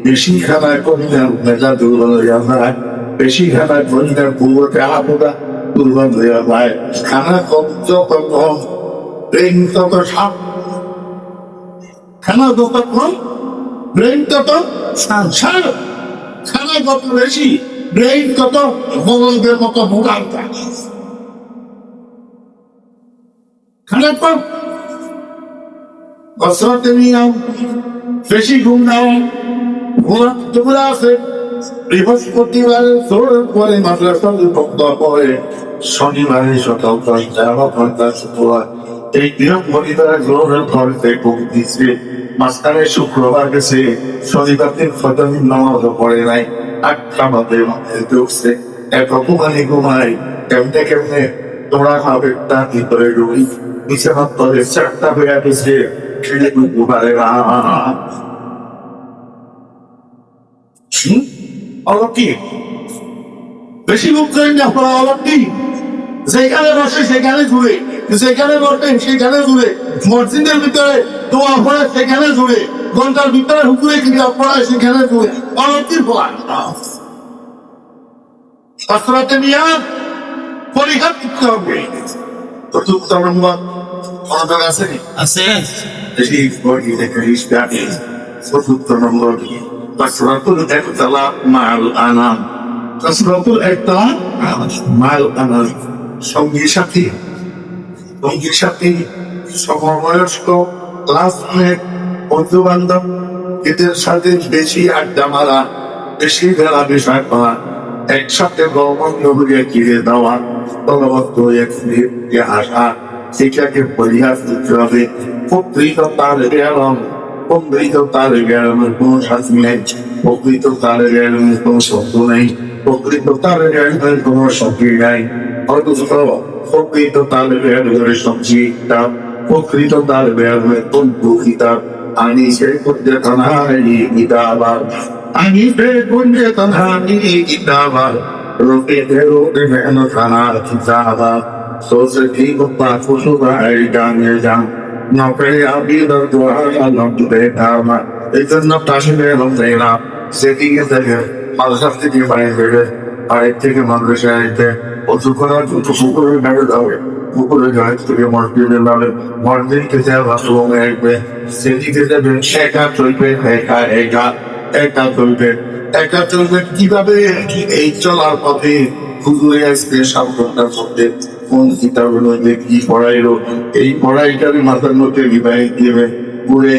বেশি খানায় করলে মেজা দুর্বল হয়ে যায় বেশি খানায় করলে পূর্বতে আবুদা দুর্বল হয়ে যায় খানা যত কম ব্রেন তত সাপ খানা যত কম ব্রেন তত সাপ খানা যত বেশি ব্রেন তত বলদের মতো ভোগাল খানা কম কসরতে নিয়ম বেশি ঘুম নাও তোমরা আছে বৃহস্পতিবারে পরে মাদ্রাসার ভক্ত পরে শনিবারে সকাল 10টা এই বৃহস্পতিবারে জোরের ঘর থেকে দিচ্ছে মাঝখানে শুক্রবার গেছে শনিবার দিন ফজর নামাজ পড়ে নাই 8টা বাজে মাথায় উঠছে এত ঘুমাই কেমনে কেমনে তোমরা খাবে তা কি করে রুই নিচে হাত ধরে 4টা হয়ে গেছে খেলে ঘুমারে অলক্ষী বেশি লোক করেন না অলক্ষী যেখানে বসে সেখানে জুড়ে যেখানে বসেন সেখানে জুড়ে মসজিদের ভিতরে তো আপনারা সেখানে জুড়ে ঘন্টার ভিতরে হুকুরে কিন্তু আপনারা সেখানে জুড়ে অলক্ষীর ফল কসরতে নিয়ে পরীক্ষা করতে হবে চতুর্থ নম্বর অনাদর আছে বেশি বডি দেখে হিসেবে চতুর্থ নম্বর কসরতুল ইখতিলাত মা'আল আনাম কসরতুল ইখতিলাত মা'আল আনাম সঙ্গী সাথী সমবয়স্ক ক্লাসমেট বন্ধু বান্ধব এদের সাথে বেশি আড্ডা মারা বেশি বেলা বিষয় করা একসাথে ভ্রমণ ঘুরিয়ে ঘিরে দেওয়া দলবদ্ধ আসা শিক্ষাকে পরিহার করতে হবে পত্রিকা তার এরম প্রকৃত তার জ্ঞানের কোনো শাস্তি নেই, প্রকৃত তার জ্ঞানের কোনো শব্দ নেই, প্রকৃত তার জ্ঞানের কোনো শক্তি নাই। অথচ প্রকৃত তার জ্ঞানের সবজি কিতাব, প্রকৃত তার জ্ঞানের তন্তু কিতাব। আমি সে করতে কানাই কিতাবার, আমি সে করতে কানাই কিতাবার, রোকে রোকে মেহন খানা কিতাবার। सोच ठीक पास सुबह जाने जा नौकरी अभी दर द्वारा लौट बैठा मैं इधर न ताशी में हम देना सेटिंग के जगह मालूम की बारे में आए थे कि मालूम से आए थे और सुखना जो तो सुखर में बैठ जाओगे ऊपर जाए तो ये मर्जी में लाले मर्जी के जगह वालों में एक पे सेटिंग के जगह एका चलते কিভাবে এই চলার পথে হুজুরে আজকে সাবধানতার মধ্যে কোন কিতাবের মধ্যে কি পড়াইলো, এই পড়াইটার মাথার মধ্যে বিবাহ দিবে ঘুরে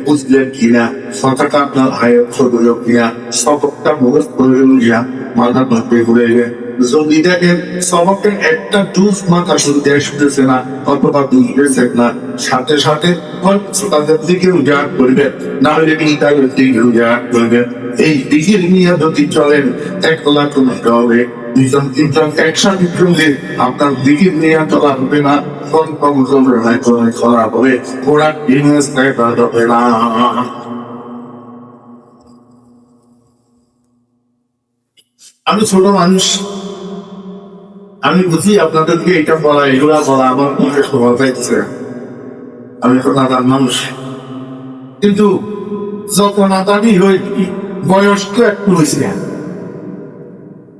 বুঝলেন কিনা, কথাটা আপনার আয়ত্ত হল কিনা, সবকটা মুখস্থ করে গিয়া মাথার মধ্যে ঘুরে গে। যদি দেখেন সবকের একটা জুস মাথা শুনতে আসতেছে না অথবা বুঝতেছে না, সাথে সাথে তাদের দিকে উজাড় করবেন, না হলে তাদের দিকে উজাড় করবেন। এই দিকের নিয়ে যদি চলেন 1 লাখ নিতে হবে, 2 3 একসাথে চললে আপনার দিকের নিয়ে চলা হবে না, করা হবে ওরা ইনভেস্ট হবে না। আমি ছোট মানুষ, আমি বুঝি আপনাদেরকে এটা বলা এগুলা বলা আমার মনে শোভা পাইতেছে, আমি এখন নাদান মানুষ। কিন্তু যখন আদানি হয়ে বয়স তো একটু হয়েছে,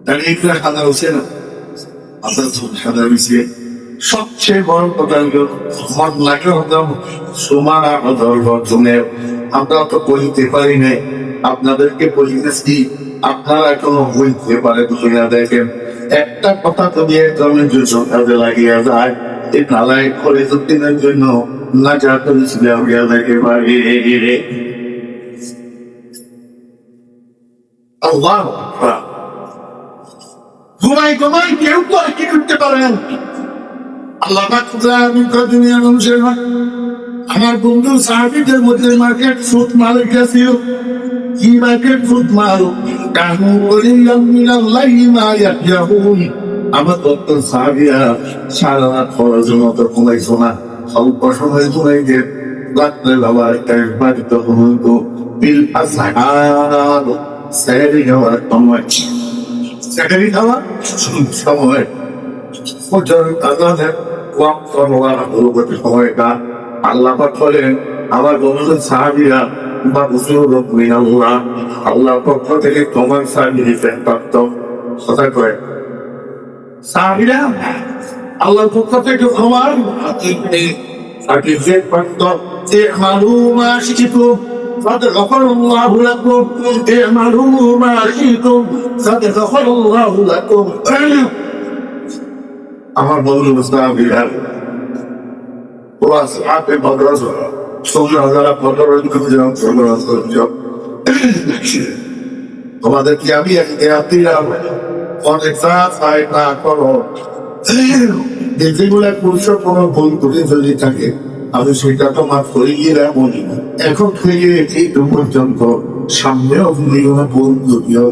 তাহলে একটু সাদা হয়েছে না, আপনার সাদা হয়েছে। সবচেয়ে বড় কথা হলো মন লাগে হতাম সোমারা ধর্মে আমরা তো বলিতে পারি নাই, আপনাদেরকে বলিতেছি, আপনারা এখনো বলতে পারে না। দেখেন একটা কথা তো দিয়ে একজনের জন্য কাজে লাগিয়ে যায়, এই নালায় করে দিনের জন্য না যাতে দেখে পারি। আল্লাহ ঘুমাই ঘুমাই কেউ তো কি করতে পারেন। আল্লাহ দুনিয়ার মানুষের আমার বন্ধু সাহাবীদের মধ্যে মার্কেট ফুট মালিক ছিল, কি মার্কেট ফুট মাল আমার তত্ত্ব সাহাবীরা সারা রাত খরচের মতো ঘুমাইছো না, অল্প সময় ঘুমাইতে রাত্রে বাবা একবার তখন হইতো বিল আসার স্যালারি খাওয়ার সময়, স্যালারি খাওয়া সময় সময়টা আল্লাহ বলেন আমার বন্ধু সাহাবীরা বা আল্লাহ আল্লাহর পক্ষ থেকে তোমার সার্টিফিকেট প্রাপ্ত কথা কয় সাহাবীরা আল্লাহর পক্ষ থেকে তোমার সার্টিফিকেট প্রাপ্ত। اعملوا ما شئتم قد غفر الله لكم اعملوا ما شئتم قد غفر الله لكم। আমার বন্ধু সাহাবীরা ওরা সাথে বদরাজ তোমরা যারা বদরাজ করছিলাম তোমাদের কি আমি অনেক সাহায্য না করো, যেগুলা পুরুষের কোনো ভুল করে যদি থাকে আমি সেটা তো মাফ করে গিয়ে বলি এখন থেকে এই পর্যন্ত সামনেও কোনো ভুল যদিও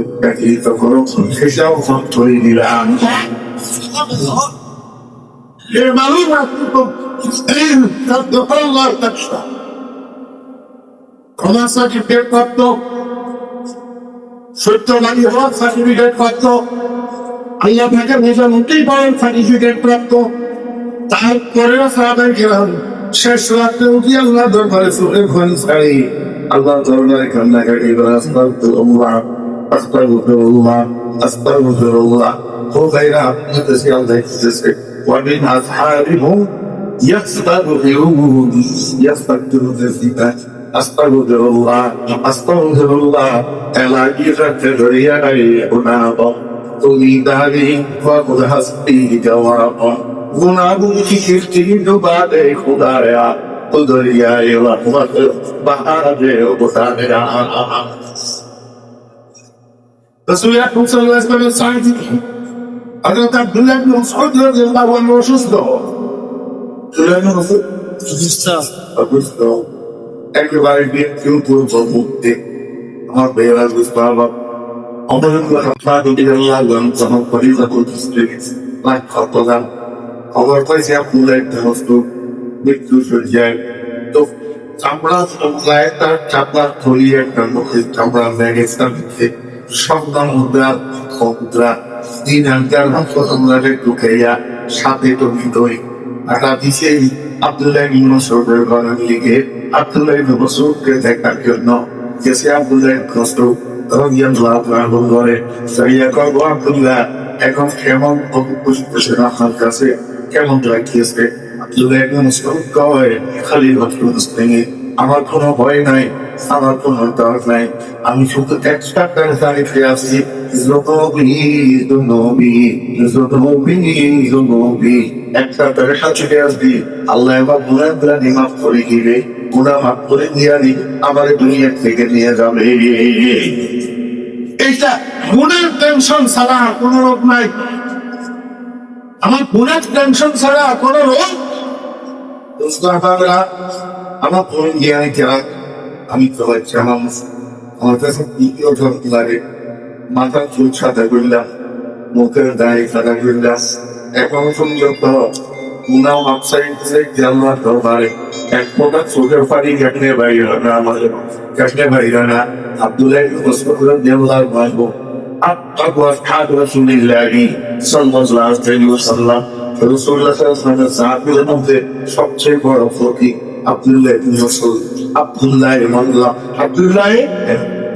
তখন সেটাও মাফ করে দিলাম। সত্য নারী হওয়ার সার্টিফিকেট প্রাপ্ত, আল্লাহ তাকে মেজামুক্তি পাওয়ার সার্টিফিকেট প্রাপ্ত। তারপরেও সাহাবায়ে কেরাম শেষ রাতে উঠি আল্লাহ দরবারে চোখে ঘন ছাড়ি আল্লাহ দরবারে কান্নাকাটি করে আস্তাগফিরুল্লাহ আস্তাগফিরুল্লাহ আস্তাগফিরুল্লাহ। ও ভাইরা আপনাদের খেয়াল দেখতেছে ومن أصحابهم يستغفرون أستغفر الله أستغفر الله ألا يغفر أنابا تريد هذه فقد حسبي جوابا غنابو في كفتين بعد خدايا قدريا رحمة بحاجة وبطانيا رسول الله صلى الله عليه وسلم حضرت عبدالله بن مسعود رضي الله عنه شو اسمه؟ عبدالله بن مسعود একেবারে কেউ পুরো মুক্তি আমার বেড়া বুঝতে পারবো আমাদের আপনার যদি লাগলাম তখন পরিবার করতে লাখ প্রধান আমার পয়সা আপনার একটা বস্তু মৃত্যু সজ্জায় তো চামড়া গায়ে তার চাপড়া থলি একটা মুখে চামড়া ব্যাগেস্তা দিচ্ছে সন্তান মুদ্রা 3,000 মুদ্রাকে ঢুকাইয়া সাথে তো ভিতরে টাকা দিছে আব্দুল্লাহ ইবনে মাসউদের ঘরের লিগে আব্দুল্লাহ ইবনে মাসউদকে দেখার জন্য গেছে আব্দুল্লাহ কষ্ট রাদিয়াল্লাহু আনহু ঘরে সাইয়া করবো আব্দুল্লাহ এখন কেমন বসে আপনার কাছে কেমন লাগিয়েছে আব্দুল্লাহ ইবনে মাসউদ কয় খালি মুসলিমে আমার কোনো ভয় নাই আমার কোনো ডর নাই আমি শুধু একটা তারিফে আছি একটা পেরেশা ছুটে আসবি আল্লাহ এবার গুনাহ মাফ করে দিবে গুনাহ মাফ করে দিয়ে আমার দুনিয়া থেকে নিয়ে যাবে এইটা গুনার টেনশন ছাড়া কোন রোগ নাই আমার গুনার টেনশন ছাড়া কোন রোগ আমার কোন জ্ঞান কেনা আমি তো হচ্ছে আমার কাছে দ্বিতীয় ধরতে লাগে মাথার চুল সাদা করলাম মুখের দাঁড়িয়ে সাদা করলাম এখন পর্যন্ত গুনাও আপসাইড জানলার দরবারে এক ফোঁটা চোখের পানি কাটলে বাইরে না আমাদের কাটলে বাইরে না আব্দুল্লাহ জানলার বাঁচবো আপনার খাদ রাসূলুল্লাহ সাল্লাল্লাহু আলাইহি ওয়াসাল্লাম রাসূলুল্লাহ সাল্লাল্লাহু আলাইহি ওয়াসাল্লামের মধ্যে সবচেয়ে বড় ফকির আব্দুল্লাহ ইবনে মাসউদ আব্দুল্লাহ মানলা আব্দুল্লাহ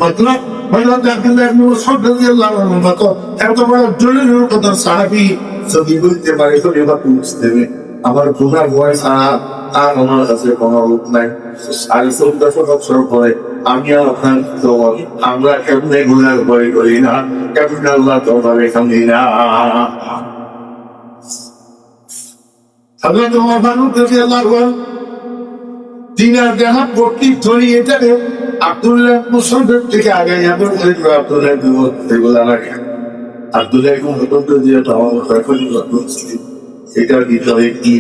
মানলা মানলা আব্দুল্লাহ ইবনে মাসউদ রাদিয়াল্লাহু আনহু মতো এত বড় জলিলের কথা সাহাবী যদি বলতে পারে তো এবার বুঝতে হবে আমার গুনার ভয় ছাড়া আর আমার কাছে কোনো রূপ নাই আর 14 বছর পরে আমি আর আপনার তো আমরা কেমনে গুনার ভয় করি না কেমন আল্লাহ তোমার এখানে না হযরত ওমর ফারুক রাদিয়াল্লাহু আনহু দিনার দেহা ভর্তি ছড়িয়ে যাবে আব্দুল্লাহ মুসলদের থেকে আগে আব্দুল্লাহ এগুলা লাগে আব্দুল্লাহ দিয়ে এটার ভিতরে কি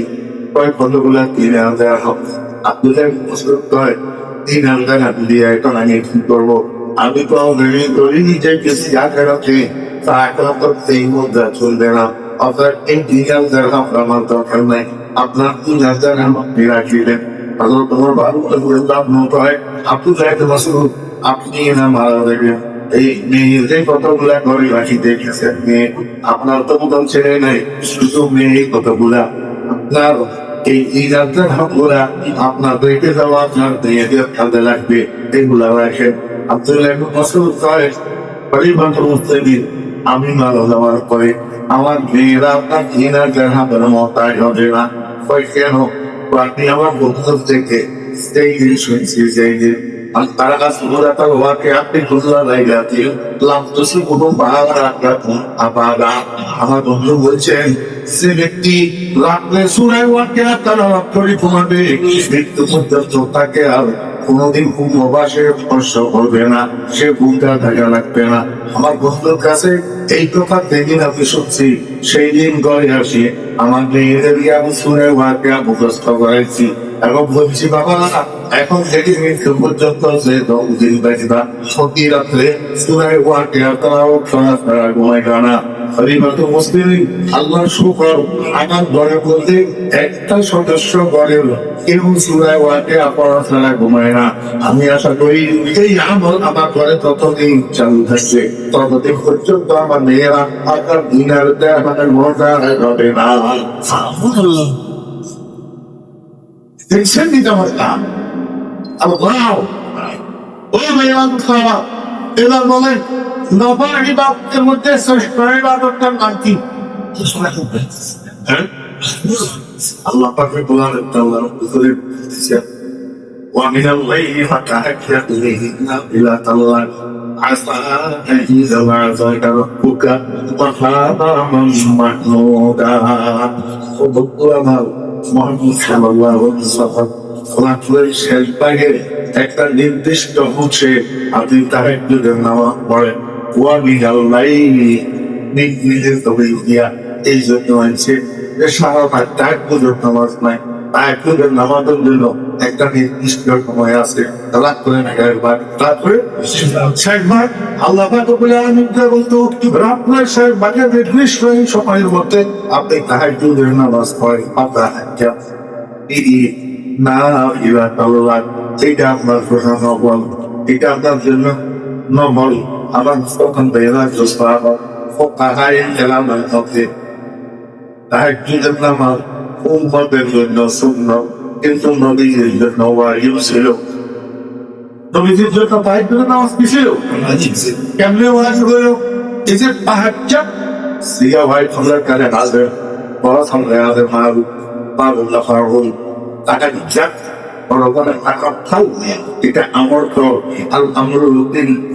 কয়েক কতগুলা 3,000 হবে আব্দুল্লাহ মুসলদ কয় 3,000 হাত দিয়ে এখন আমি কি করবো আমি তো ভেবে করিনি যে কিছু আখেরাতে তা এখন সেই মুদ্রা চলবে না অর্থাৎ এই 3,000 আমার দরকার নাই আপনার 3,000 আপনি রাখিলেন তোমার ভালো লাভ মতো হয় আপনি না মারা দেবেন এই মেয়ের যে কতগুলা ঘরে রাখি দেখেছেন মেয়ে আপনার তো মতন ছেলে নাই শুধু মেয়ে কতগুলা আপনার এই ইরাদের হকগুলা আপনার দেখে যাওয়া আপনার দিয়ে কাজে লাগবে এগুলা রাখেন আব্দুল্লাহ মাসউদ কয় পরিবার মুসলিম আমি মারা যাওয়ার পরে আমার মেয়েরা আপনার 3,000 মতায় হবে না কয় কেন আপনি আমার বন্ধু থেকে সেই দিন শুনছি সেই দিন আর তারা কাছে তার হওয়াকে আপনি খুচরা জায়গাতে লাভদোষী কোনো বাহারা রাখুন আবার আমার বন্ধু বলছেন সে ব্যক্তি রাখলে শুনে ওয়াকে তারা করে ঘুমাবে মৃত্যু পর্যন্ত তাকে আর কোনোদিন ঘুম অবাসে স্পর্শ করবে না সে ঘুমটা দেখা লাগবে না আমার বন্ধুর কাছে এই কথা যেদিন আমি শুনছি সেই দিন ঘরে আসি আমার মেয়েদের শুনে ওয়াকে মুখস্থ করেছি এবং বলছি বাবা এখন থেকে মৃত্যু পর্যন্ত যে দিন বাঁচবা প্রতি রাত্রে শুনে ওয়াকে তারাও খানা ছাড়া ঘুমায় না মুসলিম আল্লাহ শুকর আমার ঘরে বলতে একটা সদস্য ঘরের কেউ সুরায় ওয়াকে পড়া ছাড়া ঘুমায় না আমি আশা করি এই আমল আমার ঘরে ততদিন চালু থাকবে ততদিন পর্যন্ত আমার মেয়েরা আপনার দিনের আমাদের মজা হবে না দেখছেন নি জামাতা ও মেয়েরা খাওয়া এবার বলেন নফল ইবাদতের মধ্যে শ্রেষ্ঠ ইবাদতের নাম কি আল্লাহ পাক বলেন আল্লাহ রাব্বুল ومن الليل فتهجد به نافلة لك عسى أن يبعثك ربك مقاما محمودا صدق الله محمد صلى الله عليه وسلم রাত্রের শেষ ভাগে একটা নির্দিষ্ট হচ্ছে আপনি তাহাজ্জুদের নামাজ পড়েন নিজের তবে দিয়া এই জন্য হয়েছে যে সারা ভাগ তাহাজ্জুদের নামাজ নাই তাহাজ্জুদের নামাজের জন্য একটা নির্দিষ্ট সময় আছে তালাক করে না একবার তালাক করে শেষবার আল্লাহ পাক রব্বুল আলামিন বলতো রাত্রের শেষ ভাগের নির্দিষ্ট এই সময়ের মধ্যে আপনি তাহাজ্জুদের নামাজ পড়েন আপনার এই না ইলা তালাক এটা আপনার জন্য নবল এটা আপনার জন্য নবল আবার তখন বেলা জোসা ফোকাহায় এলামের মধ্যে তাহাজ্জুদের নামাজ উম্মতের জন্য সুন্নাত কিন্তু নবীর জন্য ওয়াজিব ছিল নবীর জন্য তাহাজ্জুদের নামাজ কি ছিল কেমনে ওয়াজিব হলো এই যে তাহাজ্জুদ সিয়া ভাই খবর করে হাজার বড় সামনে হাজার মারু পাবুল্লাহ ফারুল তাহাজ্জুদ বড়দের আকাল এটা আমর তো আল আমরুল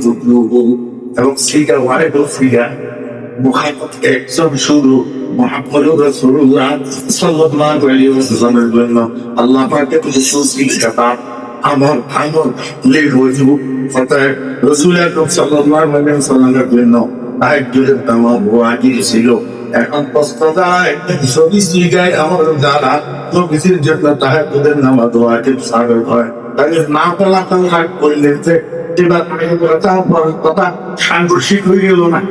যুগলু এবং সিয়া ওয়াইড সিয়া মুহাম্মদ একজন শুরু মুহাম্মদুর রাসূলুল্লাহ সাল্লাল্লাহু আলাইহি ওয়াসাল্লামের জন্য আল্লাহ পাকের খুশুসি কিতাব আমার লেখ হয়েছে অর্থাৎ রাসূল আকরাম সাল্লাল্লাহু আলাইহি ওয়াসাল্লামের জন্য তাহাজ্জুদের নামাজ ওয়াজিব ছিল এখন প্রশ্ন দাঁড়ায় সবই জায়গায় আমার দ্বারা নবীর জন্য তাহাজ্জুদের নামাজ ওয়াজিব সাবেক হয় তাহলে না বলা তালাক করলে যে এবার কথা সাংঘর্ষিক হয়ে গেল না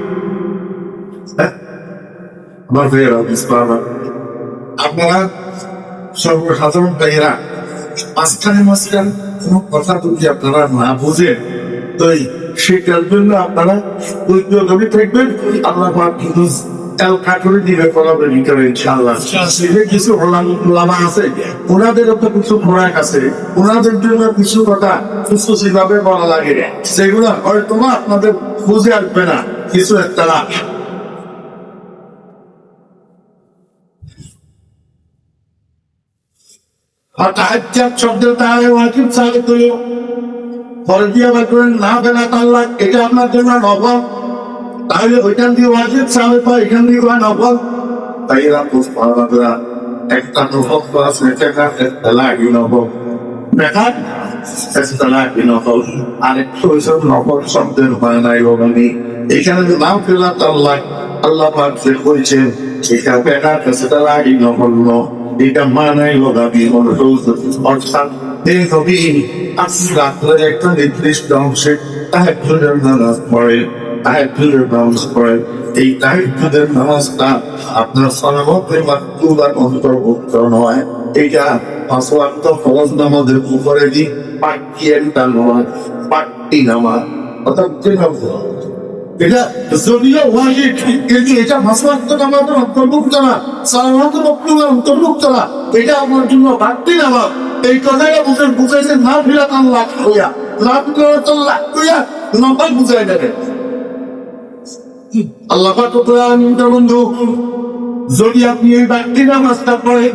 আপনারা সর্বসাধারণ ভাইয়েরা মাঝখানে কোন কথা যদি আপনারা না বুঝেন তো সেটার জন্য আপনারা ধৈর্য থাকবেন আল্লাহ করে দিবে কলাবের ভিতরে ইনশাআল্লাহ কিছু ওলামা আছে ওনাদের তো কিছু খোরাক আছে ওনাদের জন্য কিছু কথা সুস্থি ভাবে বলা লাগে সেগুলো হয়তো আপনাদের বুঝে আসবে না কিছু একটা না আর তাহাজ্জুদ শব্দের তাহলে ওয়াজিব সাবিত হলো ফরজিয়া করেন না বেলা তালাক এটা আপনার জন্য নফল তাহলে ওইখান দিয়ে ওয়াজিব সাবিত হয় এখান দিয়ে হয় নফল তাই এরা বুঝবা একটা নফল আছে এটা তালাকি নফল দেখান তালাকি নফল আরেকটু ওইসব নফল শব্দের হয় নাই ওখানে এখানে যে নাম ফেলা তালাক আল্লাহ পাক যে বলছেন এটা বেকার কাছে তালাকি নফল এটা মানাই দাবি অর্থাৎ এই নবী রাত্রের একটা নির্দিষ্ট অংশে তাহাজ্জুদের নামাজ পড়ে তাহাজ্জুদের নামাজ পড়ে এই তাহাজ্জুদের নামাজটা আপনার সালাতের মাকতুবার অন্তর্ভুক্ত নয় এটা পাঁচ ওয়াক্ত ফরজ নামাজের উপরে দি পাট্টিয়াটা নামাজ পাট্টি নামাজ অর্থাৎ এটা যদিও ওয়াজিব কিন্তু এটা মাসওয়াক্ত নামাজের অন্তর্ভুক্ত না সালাতের মাকতুবার অন্তর্ভুক্ত না এটা আমার জন্য বাড়তি নামাজ এই কথাটা বুঝাইছেন না ফিরাত আল্লাহ হইয়া না ফিরাত আল্লাহ হইয়া নফল বুঝাই দেবে আল্লাহ পাক বন্ধু যদি আপনি এই বাড়তি নামাজটা পড়েন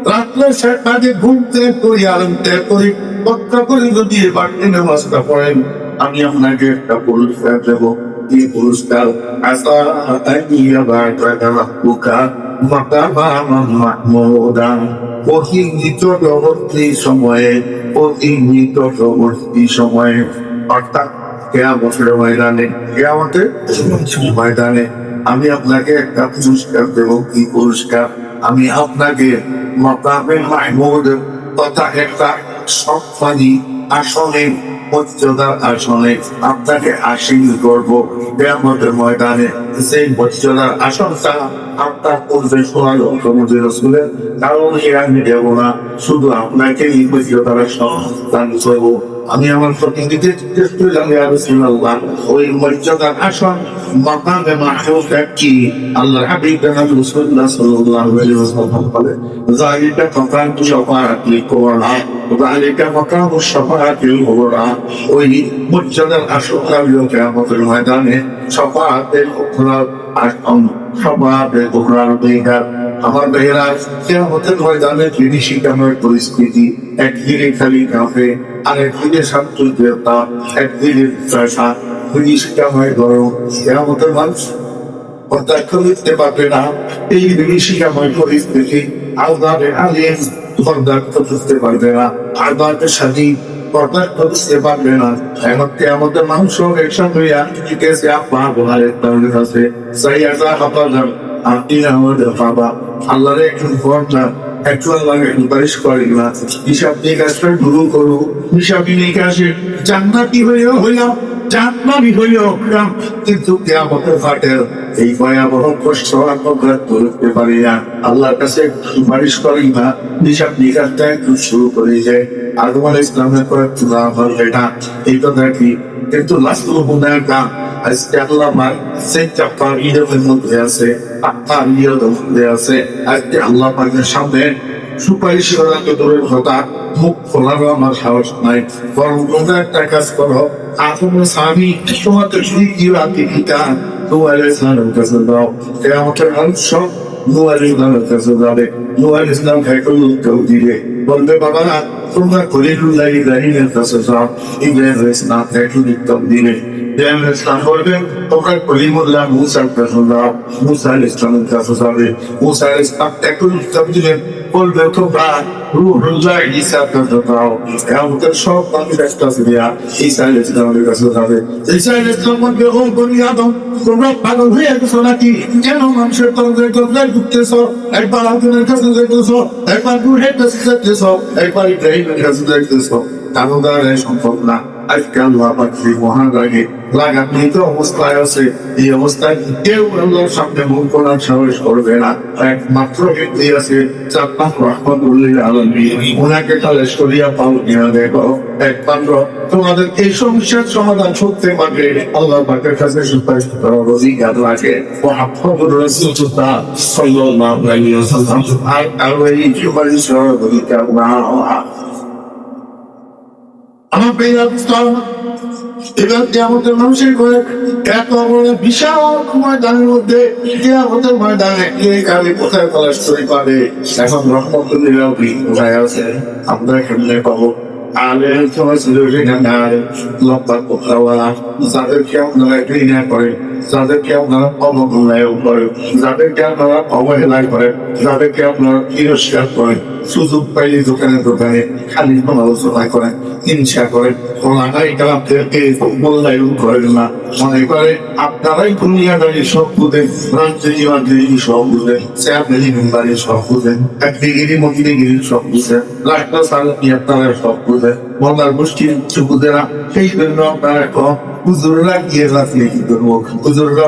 রাত্রে শেষ ভাগে ঘুমতে করি আরাম ত্যাগ করি কর্তা করে যদি এই বাড়তি নামাজটা পড়েন আমি আপনাকে একটা পুরস্কার দেবো এই পুরস্কার আশা পরবর্তী সময়ে অর্থাৎ কেয়ামতের ময়দানে আমি আপনাকে একটা পুরস্কার দেবো কি পুরস্কার আমি আপনাকে মাকামে মাহমুদ তথা একটা সম্মানী আসনে মর্যাদার আসনে আপনাকে আসীন করবো কিয়ামতের ময়দানে সেই মর্যাদার আসনটা আপনার পূর্বে শোনালো সমুদ্রের রসুলের কারণ আমি দেব না শুধু আপনাকে এই মর্যাদার সন্তান করবো আমি আমার প্রতিনিধিদের ওই মর্যাদার আসন মাকামে মাহমুদ কি আল্লাহ হাবিব রাসূলুল্লাহ সাল্লাল্লাহু আলাইহি ওয়াসাল্লাম বলে যালিকা মাকামু শাফাআতিল কুবরা যালিকা মাকামু শাফাআতিল কুবরা ওই মর্যাদার আসনটা হলো কিয়ামতের ময়দানে শাফাআতিল কুবরা আসন শাফাআতিল কুবরার অধিকার আমার ভাইয়েরা কিয়ামতের ময়দানে বিভীষিকাময় পরিস্থিতি একদিকে খালি কাফে আরেকদিকে শান্তিপ্রিয়তা একদিকে চাষা বিভীষিকাময় গরম কিয়ামতের মানুষ প্রত্যক্ষ করতে পারবে না এই বিভীষিকাময় পরিস্থিতি আল্লাহর আলিম পর্দাক্ষ করতে পারবে না আল্লাহর সাথী পর্দাক্ষ করতে পারবে না এমনকি আমাদের মানুষ একসঙ্গে গেছে আপনার বোনারের তাদের কাছে সাইয়াদা হাফাজান আপনি আমাদের বাবা আল্লাহর একজন পর্দা একটু আল্লাহকে সুপারিশ করে না, হিসাব নিকাশটা শুরু করো, হিসাব নিকাশে জান্নাতি হইয়া হইলাম, জান্নাতি হইয়া হইলাম, কিন্তু কিয়ামতের ফাটের এই ভয়াবহ কষ্ট আমরা করতে পারি না। আল্লাহর কাছে সুপারিশ করি না, হিসাব নিকাশটা একটু শুরু করে যায়। আদম আলাইহিস সালামের পরে তুলা আমার বেটা, এই কথা কি? কিন্তু লাস্ট হুনাকা আজকে আল্লাহ আমার সেই চাপার ইদের মধ্যে আছে, আপনার ইদের মধ্যে আছে। আজকে আল্লাহ পাকের সামনে সুপারিশ করার দূরের কথা, মুখ খোলারও আমার সাহস নাই। বরং তোমরা একটা কাজ করো, আপনার স্বামী তোমাদের কি রাতে কিটা নূহ আলাইহিস সালামের কাছে দাও। কিয়ামতের অংশ নূহ আলাইহিস সালামের কাছে যাবে। নূহ আলাইহিস সালাম খাইতে উত্তর দিবে, বলবে বাবা তোমরা খলিলুল্লাহ ইব্রাহিমের কাছে যাও। ইব্রাহিম আলাইহিস সালাম খাইতে উত্তর দিবে। ইব্রাহিম আলাইহিস সালাম বলবেন তোমরা কলিমুল্লাহ মূসার কাছে যাও। মূসা আলাইহিস সালামের কাছে যাবে। মূসা আলাইহিস সালাম খাইতে উত্তর দিবেন, বলবে তোমরা রূহুল্লাহ ঈসার কাছে যাও। কিয়ামতের সব মানুষ একটা দিয়া ঈসা আলাইহিস সালামের কাছে যাবে। ঈসা আলাইহিস সালাম বলবে ও বনি আদম তোমরা পাগল হয়ে গেছো নাকি? কেন মানুষের তরকারি ঢুকতেছো? একবার আদমের কাছে যেতেছো, একবার নূহের কাছে যেতেছো, একবার ইব্রাহিমের কাছে যেতেছো। কারো দ্বারা সম্ভব না। আজকে আল্লাহ পাক এই মহারাগে লাগান্বিত অবস্থায় আছে। এই অবস্থায় কেউ আল্লাহর সামনে মুখ করার সাহস করবে না। একমাত্র ব্যক্তি আছে জান্নাত রাহমাতুল্লিল আলামিন, ওনাকে খালেস করিয়া পাও কিনা দেখো। একমাত্র তোমাদের এই সমস্যার সমাধান করতে পারবে আল্লাহ পাকের কাছে সুপারিশ করার অধিকার লাগে। মুহাম্মদুর রাসূলুল্লাহ সাল্লাল্লাহু আলাইহি ওয়াসাল্লাম আর এই সুপারিশ করার অধিকার না। আমার প্রিয় এবার কিয়ামতের মানুষের করে এত বড় বিশাল ময়দানের মধ্যে কিয়ামতের ময়দানে কে কারে কোথায় কলেজ তৈরি পাবে? এখন রহমতুল্লাহ কোথায় আছে? আমরা কেমনে পাবো? আলের সময় ছিল সেখানে লম্বা কোথাওয়ালা, যাদেরকে আপনারা ঘৃণা করেন, যাদেরকে আপনারা অবমূল্যায়ন করেন, যাদেরকে আপনারা অবহেলা করেন, যাদেরকে আপনারা তিরস্কার করেন, সুযোগ পাইলে দোকানে দোকানে খালি সমালোচনা করেন, হিংসা করেন, ওনারাই কালামদেরকে মূল্যায়ন করেন না। মনে করে আপনারাই দুনিয়াদারি সব বুঝেন, রাজনীতি মাদ্রিদি সব বুঝেন, চেয়ারম্যানি মেম্বারি সব বুঝেন, একদিগিরি মন্ত্রীগিরি সব বুঝেন, রাষ্ট্র চালকি আপনারা সব বুঝেন, মন্দার গোষ্ঠীর কিছু বুঝে না। সেই জন্য আপনারা এখন হুজুররা গিয়ে রাজনীতি করবো, হুজুররা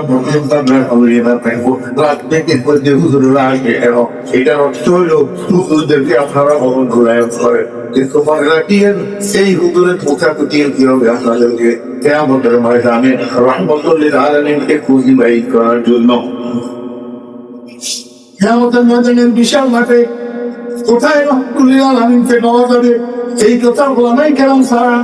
থাকবো, রাজনীতির মধ্যে হুজুররা আসবে। এবং এটার অর্থ হলো হুজুরদেরকে আপনারা অবমূল্যায়ন করেন। কিন্তু মনে রাখিয়েন এই হুজুরের মুখাপুতি কি হবে আপনাদেরকে কিয়ামতের ময়দানে রহমতুল্লিল আলামিনকে খুঁজে বাইর করার জন্য। কিয়ামতের ময়দানের বিশাল মাঠে কোথায় রহমতুল্লিল আলামিনকে পাওয়া যাবে? এই কথা ওলামায়ে কেরাম ছাড়া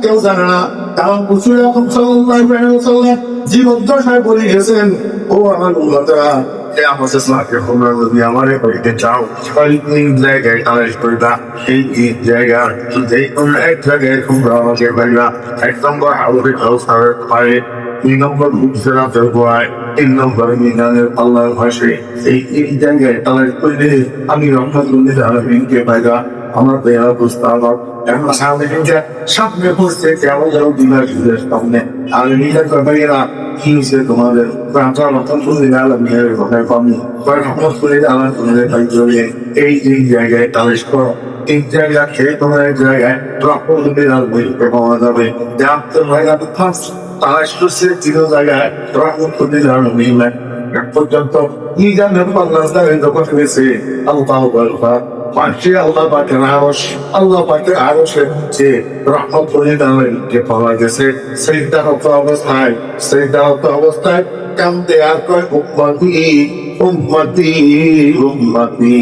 কেউ জানে না। কারণ রাসূল আকরাম সাল্লাল্লাহু আলাইহি ওয়াসাল্লাম জীবদ্দশায় বলে গেছেন, ও আমার উম্মতরা কিয়ামতের মাঠে তোমরা যদি আমারে পাইতে চাও তাহলে জায়গায় তালাশ করবা। এই জায়গা যেই কোন এক জায়গায় তোমরা আমাকে পাইবা। এক নম্বর হাউজে কাউসারের পারে, 2 নম্বর মুসরাতের গোয়ায়, 3 নম্বর মিনারের আল্লাহর ভাষে। এই জায়গায় তালাশ করলে আমি রহমতুল্লাহ আলামিনকে পাইবা। আমার পেয়ারা প্রস্তাব এখন সামনে পড়ছে কেমন যেন বিভাগের সামনে আমি নিজের ব্যাপারীরা কি হচ্ছে তোমাদের রহমতুল্লাহ আলামিনের কথায় কমনি রহমতুল্লাহ আলামিন তোমাদের জড়িয়ে এই জায়গায় তালাশ করো। এই জায়গা খেয়ে তোমার এক জায়গায় রহমতুল্লাহ আলামিনকে পাওয়া যাবে। তালাশ করছে 3 জায়গায় রহমতুল্লাহ আলামিন পর্যন্ত ইজানের পাল্লাস্তারে যখন হয়েছে আল্লাহ পাশে আল্লাহ পাকের আরশ, আল্লাহ পাকের আরশের নিচে রহমতুল্লাহ আলামিনকে পাওয়া গেছে। সিজদারত অবস্থায় কান্দে আর কয় উম্মতি উম্মতি উম্মতি।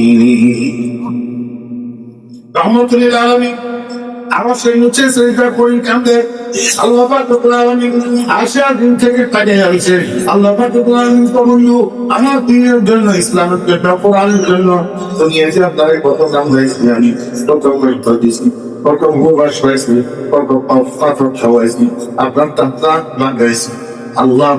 রহমতুল্লাহ আলামিন আরশের নিচে সিজদা করে কান্দে। আল্লাহ পাক রব্বুল আলামিন আশা দিন থেকে তাকিয়ে আছে। আল্লাহ পাক রব্বুল আলামিন বললো আমার দ্বীনের জন্য, ইসলামের জন্য, কোরআনের জন্য দুনিয়াতে আপনারা কত দাম দিয়েছি, আমি কত কষ্ট দিয়েছি, কত উপবাস হয়েছি, কত পাথর খাওয়াইছি, আপনার তাত্তা লাগাইছি। আল্লাহ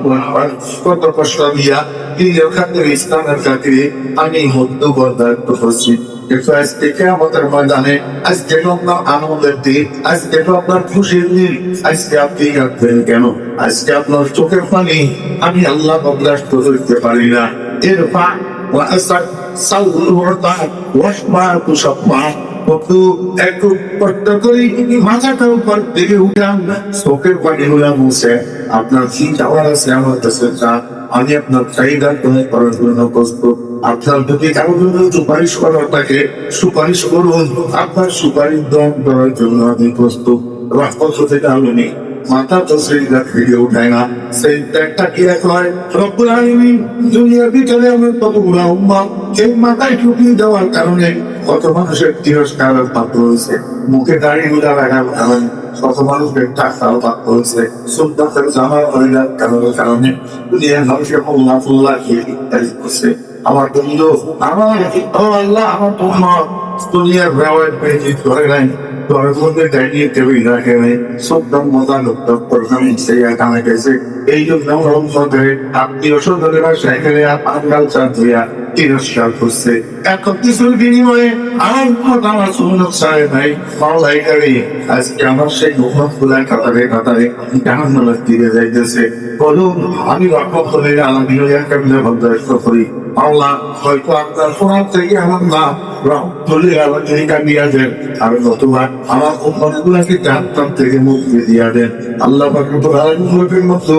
কত কষ্ট দিয়া দিনের খাতিরে, ইসলামের খাতিরে আমি মধ্য বরদায়িত্ব করছি। কিন্তু আজকে কিয়ামতের ময়দানে আজকে আপনার আনন্দের দিন, আজকে আপনার খুশির দিন। আজকে আপনি কাঁদবেন কেন? আজকে আপনার চোখের পানি আমি আল্লাহ বরদাস্ত করতে পারি না। এর সালুরতা ওয়াসমা তুষমা বন্ধু একটু কষ্ট করি মাথাটা উপর দিকে উঠান চোখের পানিগুলা মুছে আপনার কি চাওয়ার আছে আমার কাছে তা আমি আপনার চাহিদা পূরণ করার জন্য প্রস্তুত আপনার যদি কারো জন্য সুপারিশ করার থাকে সুপারিশ করুন আপনার সুপারিশ দম করার জন্য আমি প্রস্তুত রাজপথ থেকে আমি নেই মাথা তো সেইটা ফিরে উঠায় না সেই ত্যাগটা কি এক হয় রব্বুল আলামিন দুনিয়ার ভিতরে আমার কতগুলো উম্মাহ এই মাথায় টুপি দেওয়ার কারণে কত মানুষের তিরস্কারের পাত্র হয়েছে মুখে দাঁড়িয়ে গুলা রাখার কারণে কত মানুষের টাকার পাত্র হয়েছে সুলতানের জামা হরিলার কারণে দুনিয়ার মানুষের হল্লা ফুল্লা খেয়ে ইত্যাদি করছে আমার বন্ধু আমার ও আল্লাহ আমার উম্মাহ দুনিয়ার ব্যবহার পেয়েছি ধরে নাই তোর মধ্যে দাঁড়িয়ে টেবিল রাখে নেই সব মোতাবেক প্রোগ্রামিং সেই কামে গেছে এই জন্য রমজানের আত্মীয় স্বজনেরা সেখানে আঙ্গাল চাঁদ হইয়া তিরস্কার করছে এখন কিছুর বিনিময়ে আমার সুন্দর চায় নাই মাওলাই গাড়ি আজকে আমার সেই মোহাম্মদ গুলার কাতারে জাহান্নামের দিকে যাইতেছে বলুন আমি রহমতুল্লাহ আলামিন কেমনে বরদাস্ত করি আল্লাহ হয়তো আপনার ফোন থেকে আমার নাম রহমতুল্লাহ আলামিন কামিয়া দেন আর নতুবা আমার উম্মতগুলোকে জাহান্নাম থেকে মুক্তি দিয়া দেন আল্লাহ পাকের আলামিনের মতো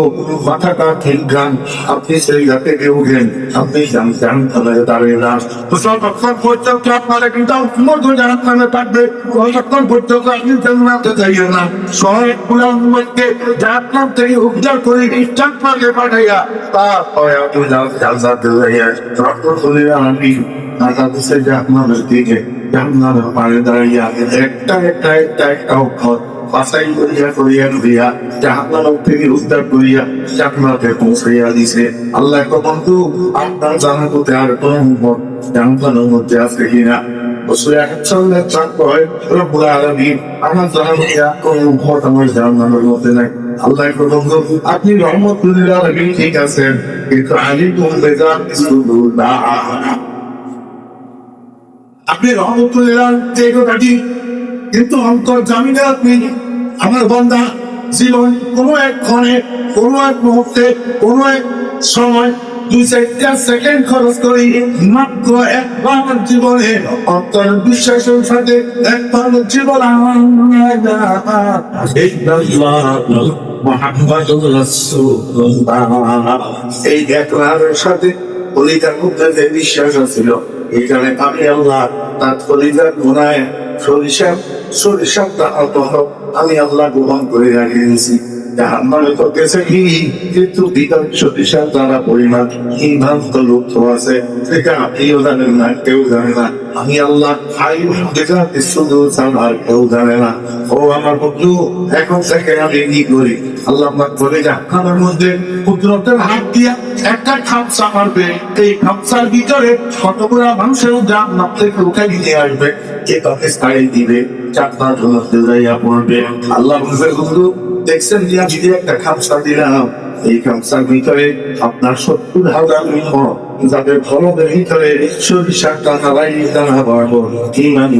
মাথাটা ঠিক গান আপনি সেই রাতে উঠেন আপনি জানতেন তাহলে দাঁড়িয়ে না তো সবক্ষণ পর্যন্ত আপনারা কিন্তু মধ্যে জাহান্নামে থাকবে ততক্ষণ পর্যন্ত আপনি জান্নাতে যাইয়ে না সবগুলো উম্মতকে জাহান্নাম থেকে উদ্ধার করে জান্নাতে পাঠাইয়া তারপরে আপনি জান্নাতে যাইয়ে রহমতুল্লাহ আলামিন আল্লাহ সে জাহান্নামের দিকে জাহান্নামের পাড়ে দাঁড়িয়ে একটা অক্ষর বাসাই করিয়া জাহান্নাম থেকে উদ্ধার করিয়া জান্নাতে পৌঁছাইয়া দিছে আল্লাহ বন্ধু আপনার জানার মধ্যে আর কোন উম্মত জাহান্নামের মধ্যে আছে কিনা আপনি রহমতুল্লাহ ঠিক আছেন কিন্তু আপনি রহমতুল্লাহ কিন্তু অন্তর জামিনে আপনি আমার বান্দা জীবন কোনো এক ক্ষণে কোনো এক মুহূর্তে কোনো এক সময় 2-4 সেকেন্ড খরচ করি মাত্র একবার জীবনে অন্তর বিশ্বাসের সাথে একবার জীবন এই একবারের সাথে কলিজার মধ্যে যে বিশ্বাস ছিল এই কারণে আমি আল্লাহ তার কলিজার গুনায় সরিষা আমি আল্লাহ গ্রহণ করে রাখিয়েছি জাহান্নামে তো গেছে কি কিন্তু ভিতর সরিষার দ্বারা পরিমাণ ইমান তো লুপ্ত আছে সেটা আপনিও জানেন না কেউ জানে না আমি আল্লাহ শুধু আর কেউ জানে না ও আমার বন্ধু এখন থেকে আমি কি করি আল্লাহ আমার বলে জাহান্নামের মধ্যে কুদরতের হাত দিয়া একটা খামসা মারবে এই খামসার ভিতরে কতগুলো মানুষের জাহান্নাম থেকে উঠাই নিয়ে আসবে কে তাকে ছাড়িয়ে দিবে চাকমা ধরতে যাইয়া পড়বে আল্লাহ বলবে বন্ধু দেখছেন দিয়া যদি একটা খামসা দিলাম এই খামসার ভিতরে আপনার 70,000 যাদের ফলদের ভিতরে সরিষার টাকা বাইরে দানা বাড়বো ইমানি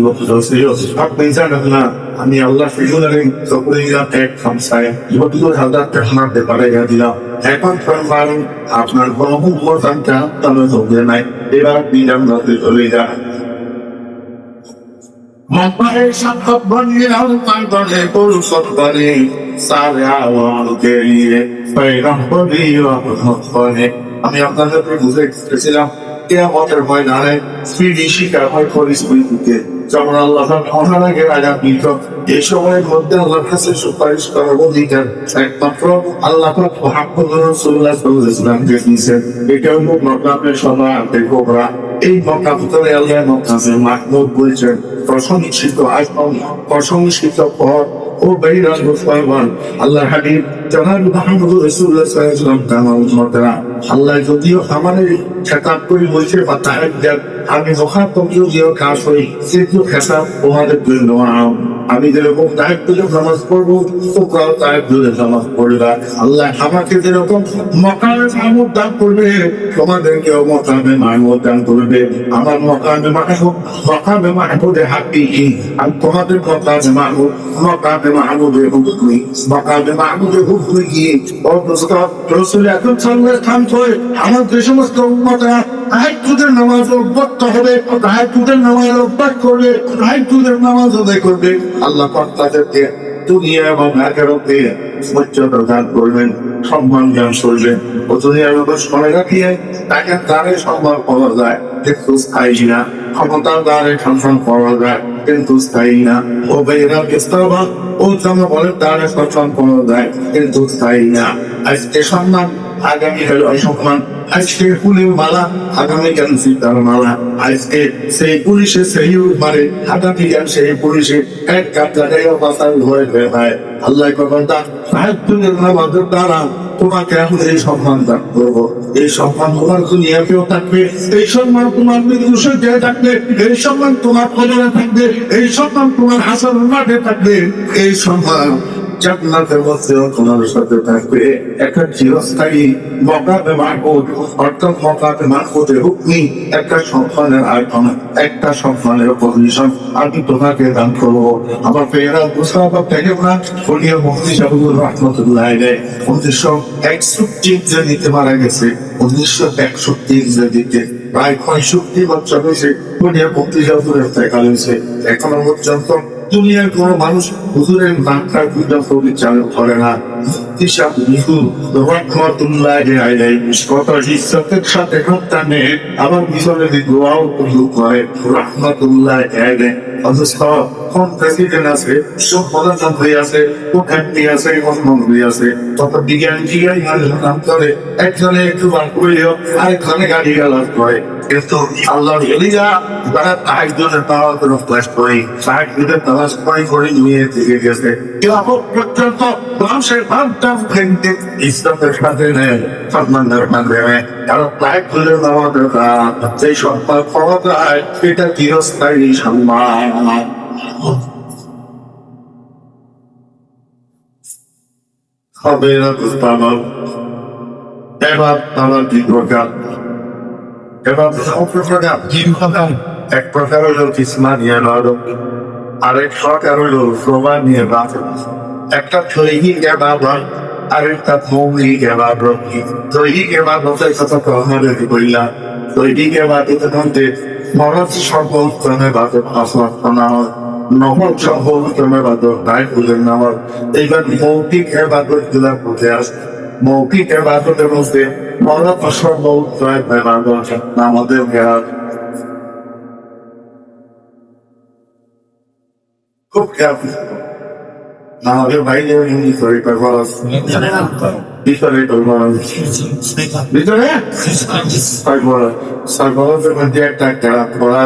আপনি জানেন না আমি আল্লাহ ফিজুলের সকলে এক খামসায় 70,000 টাকা মারতে পারে দিলাম এখন পারেন আপনার ভ্রমণটা তাহলে হবে নাই এবার বিরাম রাতে চলে যায় Mampai sakap bani altai bani pulsat bani sare awal keliye pairah bani rahmat bani আমি আপনাদের বুঝে এসেছিলাম কিয়ামতের ময়দানে স্ত্রী শিকার হয় পরিস্থিতিতে যেমন আল্লাহ অনারাগে রাজা বিত এই সময়ের মধ্যে আল্লাহর কাছে সুপারিশ করার অধিকার একমাত্র আল্লাহ মুহাম্মদ রাসূলুল্লাহ সাল্লাল্লাহু আলাইহি ওয়াসাল্লাম দিয়েছেন এটা হলো মাকামের সমাতে কোবরা এই মক্কা ভিতরে আল্লাহ মক্কাতে মাহমুদ বলেছেন প্রশংসিত আসমান প্রশংসিত পথ ও বেরিরাজ মুসলমান আল্লাহ হাবিব জনাব মুহাম্মদ রাসূলুল্লাহ সাল্লাল্লাহু আলাইহি ওয়াসাল্লাম তামাম উম্মতরা আল্লাহ যদিও আমাদের খেতাব করে বলছে বা তাহাজ্জুদ আমি মুখাতব যদিও কাজ করি কিন্তু খেতাব তোমাদের জন্য আমি যেরকম তাহাজ্জুদ নামাজ পড়বো তোমরাও তাহাজ্জুদের নামাজ পড়বা আল্লাহ আমাকে যেরকম মকামে মাহমুদ দান করবে তোমাদেরকেও মকামে মাহমুদ দান করবে আমার মকামে মাহমুদে হাকিকি আর তোমাদের মকামে মাহমুদে হুকুমি মকামে মাহমুদে হুকুমি কি ও রাসূল আকরাম সাল্লাল্লাহু আলাইহি ওয়াসাল্লাম আমার যে সমস্ত উম্মতরা তাহাজ্জুদের নামাজ অভ্যস্ত হবে, তাহাজ্জুদের নামাজ অভ্যাস করবে, তাহাজ্জুদের নামাজ আদায় করবে, আল্লাহ পাক তাদেরকে দুনিয়া এবং আখিরাতে মর্যাদা দান করবেন, সম্মান দান করবেন। ও দুনিয়ার লোকের মনে রাখিয়ে তাকে দ্বারে সম্মান পাওয়া যায় কিন্তু স্থায়ী না, ক্ষমতার দ্বারে সম্মান পাওয়া যায় কিন্তু স্থায়ী না। ও বেরা ইস্তাবা ও জনগণের দ্বারে সম্মান পাওয়া যায় কিন্তু স্থায়ী না। আজকে সম্মান, আগামীকাল অসম্মান। আজকে ফুলের মালা, আগামীকাল সীতার মালা। আজকে সেই পুলিশে সেই মারে, আগামীকাল সেই পুলিশে এক কাপ জায়গায় বাসায় হয়ে যায়। আল্লাহ কথা তাহাজ্জুদের নামাজের দ্বারা তোমাকে এখন এই সম্মান দান করবো। এই সম্মান তোমার দুনিয়াতেও থাকবে, এই সম্মান তোমার মৃত্যুর জায়গায় থাকবে, এই সম্মান তোমার কবরে থাকবে, এই সম্মান তোমার হাসরের মাঠে থাকবে, এই সম্মান জান্নাতের মধ্যেও তোমার সাথে থাকবে। একটা চিরস্থায়ী মকাতে মাহফুজ, অর্থাৎ মকাতে মাহফুজের হুকমি একটা সম্মানের আইকন, একটা সম্মানের পজিশন আমি তোমাকে দান করবো। আমার পেয়েরা মুসাফা থেকে না বলিয়া মুফতি সাহুর রহমতুল্লাহ আলাইহি 1961 মারা গেছে। 1961 প্রায় 65 বছর হয়েছে বলিয়া মুফতি সাহুর ইন্তেকাল হয়েছে। এখনো পর্যন্ত দুনিয়ার কোন মানুষ হুজুরের নামটা পূজা পরিচালনা করে না। সাথে টানে আবার পিছনে দোয়াও করে রহমতুল্লাহ কোন প্রেসিডেন্ট আছে, কোন প্রধানমন্ত্রী আছে, কোন এমপি আছে, কোন মন্ত্রী আছে, তত বিজ্ঞান নাম করে একজনে একটু বার করিও আরেকজনে গাড়ি গালাজ করে। কিন্তু আল্লাহর এলিয়া তারা তাহাজ্জুদের তাওয়াতুল ফ্ল্যাশ করে, তাহাজ্জুদের তালাশ করে নিয়ে থেকে গেছে। কিয়ামত পর্যন্ত মানুষের ভাবটা ফেলতে ইসলামের সাথে নেয়, সম্মানের মাধ্যমে। কারণ তাহাজ্জুদের নামাজের যে সম্মান পাওয়া যায় এটা চিরস্থায়ী সম্মান। হবে না বুঝতাম এবার আমার কি প্রকার, এবার এক প্রকার হলো ইসমানিয়া নরক, আরেক প্রকার হলো রোমানিয়া বাদক। একটা দৈহিক এবাদত, আরেকটা মৌলিক এবাদত। দৈহিক এবাদতের কথা আমাদের বললাম, দৈহিক এবাদতের মধ্যে মরদ সর্বোত্তমে বাদক আসনা হয়, নহর সর্বোত্তমে বাদক নাই বলেন নামাজ। এইবার মৌখিক এবাদত গুলা বুঝে আসে। মৌখিক এবাদতের মধ্যে মরদ সর্বোত্তম এবাদত আমাদের খুব খেয়াল আমাদের বাইরে ভিতরে ভিতরে সর্বদের মধ্যে একটা ক্যারাপ করা,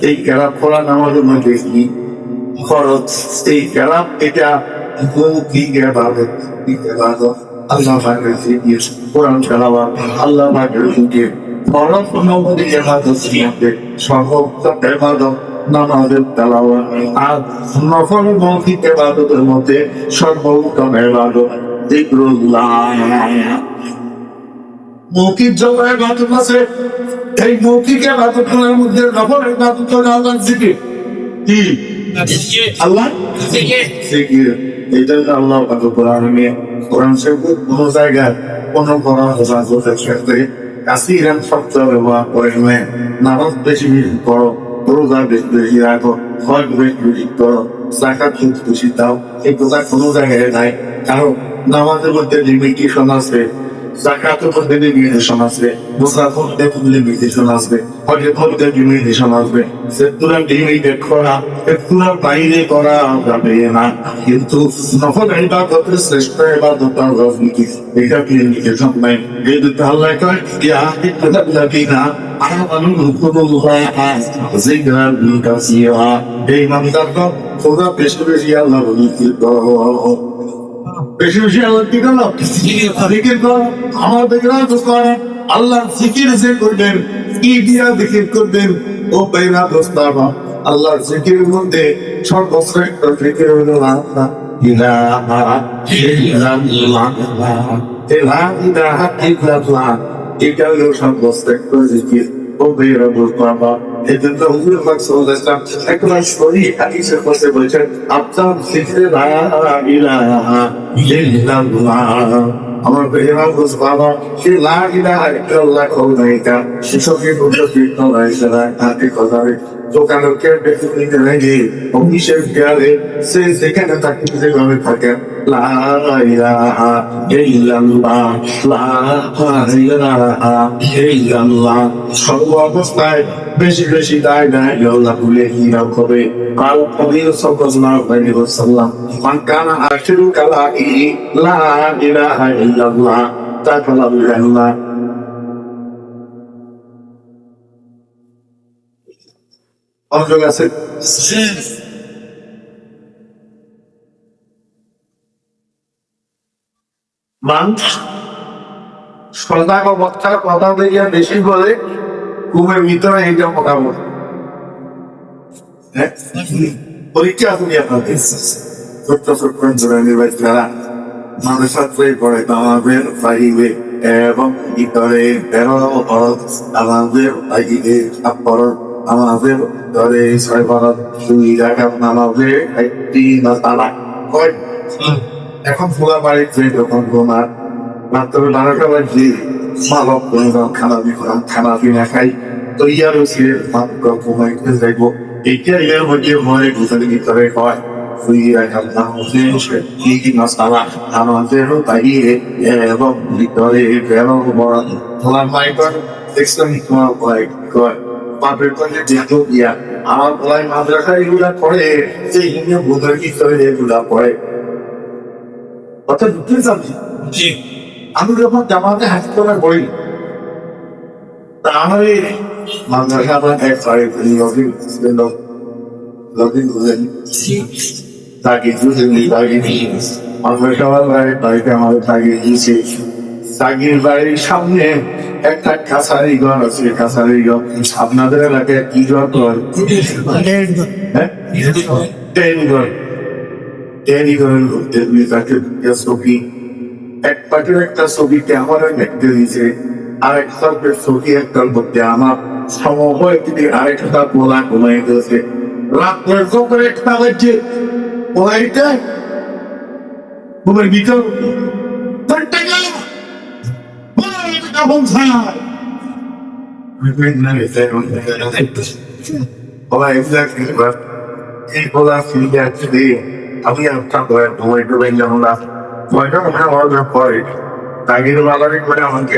এই ক্যারাপ করা নামাজের মধ্যে কি খরচ, এই ক্যারাপ এটা মৌখিক এবাদত। আল্লাহ পাকের জিকির, কোরআন তেলাওয়াত, আল্লাহ পাকের জিকির। ফরজ নফলি ইবাদত মধ্যে সর্বোত্তম ইবাদত নামাজের তেলাওয়াত, আর নফল মৌখিক ইবাদতের মধ্যে সর্বোত্তম ইবাদত যিকরুল্লাহ। মৌখিক যত ইবাদত আছে, এই মৌখিক ইবাদতের মধ্যে নফল ইবাদত হলো আল্লাহর জিকির। কি আল্লাহ জিকির, এটা আল্লাহ পাক কোরআনে কোরআন শরীফের কোন জায়গায় কোন কোরআন ইবাদতের ক্ষেত্রে কাসীরান শব্দ ব্যবহার করে নামাজ বেশি করো, রোজা বেশি রাখো, হজ বেশি করো, যাকাত বেশি দাও, এই কথা কোনো জায়গায় নাই। কারণ নামাজের মধ্যে লিমিটেশন আছে, যাকাতের মধ্যে লিমিটেশন আছে, রোজার মধ্যে লিমিটেশন আছে, হজের মধ্যে লিমিটেশন আসবে। সেগুলো লিমিটেড করা, এগুলোর বাইরে করা যাবে না। কিন্তু নফল ইবাদতের শ্রেষ্ঠ ইবাদত রাজনীতি, এটা কি লিমিটেশন নাই। এই দুটো আল্লাহ কয় ইয়া আইয়ুহাল্লাযীনা আমানু যকুরুল্লাহা যিকরান কাসীরা। এই ইমানদারগণ খোদা বেশি বেশি আল্লাহ বলতে বেশি বেশি আল্লাহ কি করলো জিকির করো। আমাদের আল্লাহ জিকির যে করবেন, কি দিয়া জিকির করবেন ও পেরা দোস্তাবা। আল্লাহর জিকিরের মধ্যে সর্বশ্রেষ্ঠ জিকির হলো লা ইলাহা ইল্লাল্লাহ, লা ইলাহা ইল্লাল্লাহ। এটা হলো সর্বশ্রেষ্ঠ জিকির ও পেরা দোস্তাবা। এজন্য হুজুর পাক সাল্লাল্লাহু আলাইহি ওয়াসাল্লাম একবার সহিহ হাদিসের মধ্যে বলেছেন, আপনার জিকিরে লা ইলাহা ইল্লাল্লাহ আমার বেহেরা বুঝ বাবা সে লাগিলা আল্লাহ খোদাইকা সেসবকে বলতে কীর্ত রাইসারা হাতে কথারে দোকানকে বেশি নিতে লাগে অফিসের গেলে সে যেখানে থাকি যেভাবে থাকে লা ইলাহা ইল্লাল্লাহ লা ইলাহা ইল্লাল্লাহ সর্ব অবস্থায় বেশি বেশি দায় দায় আল্লাহ বলে হিরাও হবে قال النبي صلى الله عليه وسلم من كان آخر كلامه لا إله إلا الله دخل الجنة অনেক আছে মানুষ সদাগ বক্তার কথা দিয়ে বেশি বলে ঘুমের ভিতরে এইটা মোটামুটি পরীক্ষা তুমি আপনাদের ছোট্ট ছোট্ট নির্বাচীরা মানুষের পড়ে আমাদের বাহিবে এবং ভিতরে আমাদের বাহিবে আমাদের ধরে ছয় ভারত দুই রাখা আমাদের একটি তারা হয় এখন খোলা বাড়িতে যখন ঘুমার মাত্র 12টা বাজে মালক খানা বিক্রম খানা পিনা খাই তো ইয়ার হচ্ছে মাত্র ঘুমাইতে যাইব এইটা এর মধ্যে মনে ঘুষালে ভিতরে হয় আমাদের বাহিরে এবং ভিতরে তোমার মাইকর দেখছিলাম তোমার বাপের কাছে যেহেতু ইয়া আমার বলাই মাদ্রাসা এগুলা পড়ে যে হিন্দু বোধের ভিতরে এগুলা পড়ে অর্থাৎ বুঝতে চাচ্ছি আমি যখন জামাতে হাসপাতালে পড়ি তা আমার মাদ্রাসা আমার এক সাড়ে লগিন বুঝেন তাকে তাকে মাদ্রাসা বাড়িতে আমাদের তাকে দিয়েছে সাগির বাড়ির সামনে একটা কাছারি ঘর আছে কাছারি ঘর আপনাদের এলাকায় কি ঘর ঘর ছবি এক পাটের একটা ছবিতে আমার দেখতে দিয়েছে আর একটা ছবি একটার মধ্যে আমার সময় থেকে আরেকটা বলা ঘুমাই দিয়েছে রাত্রের চোখের একটা হচ্ছে ওইটা ঘুমের ভিতর আমি পরে তাগির বাজারে করে আমাকে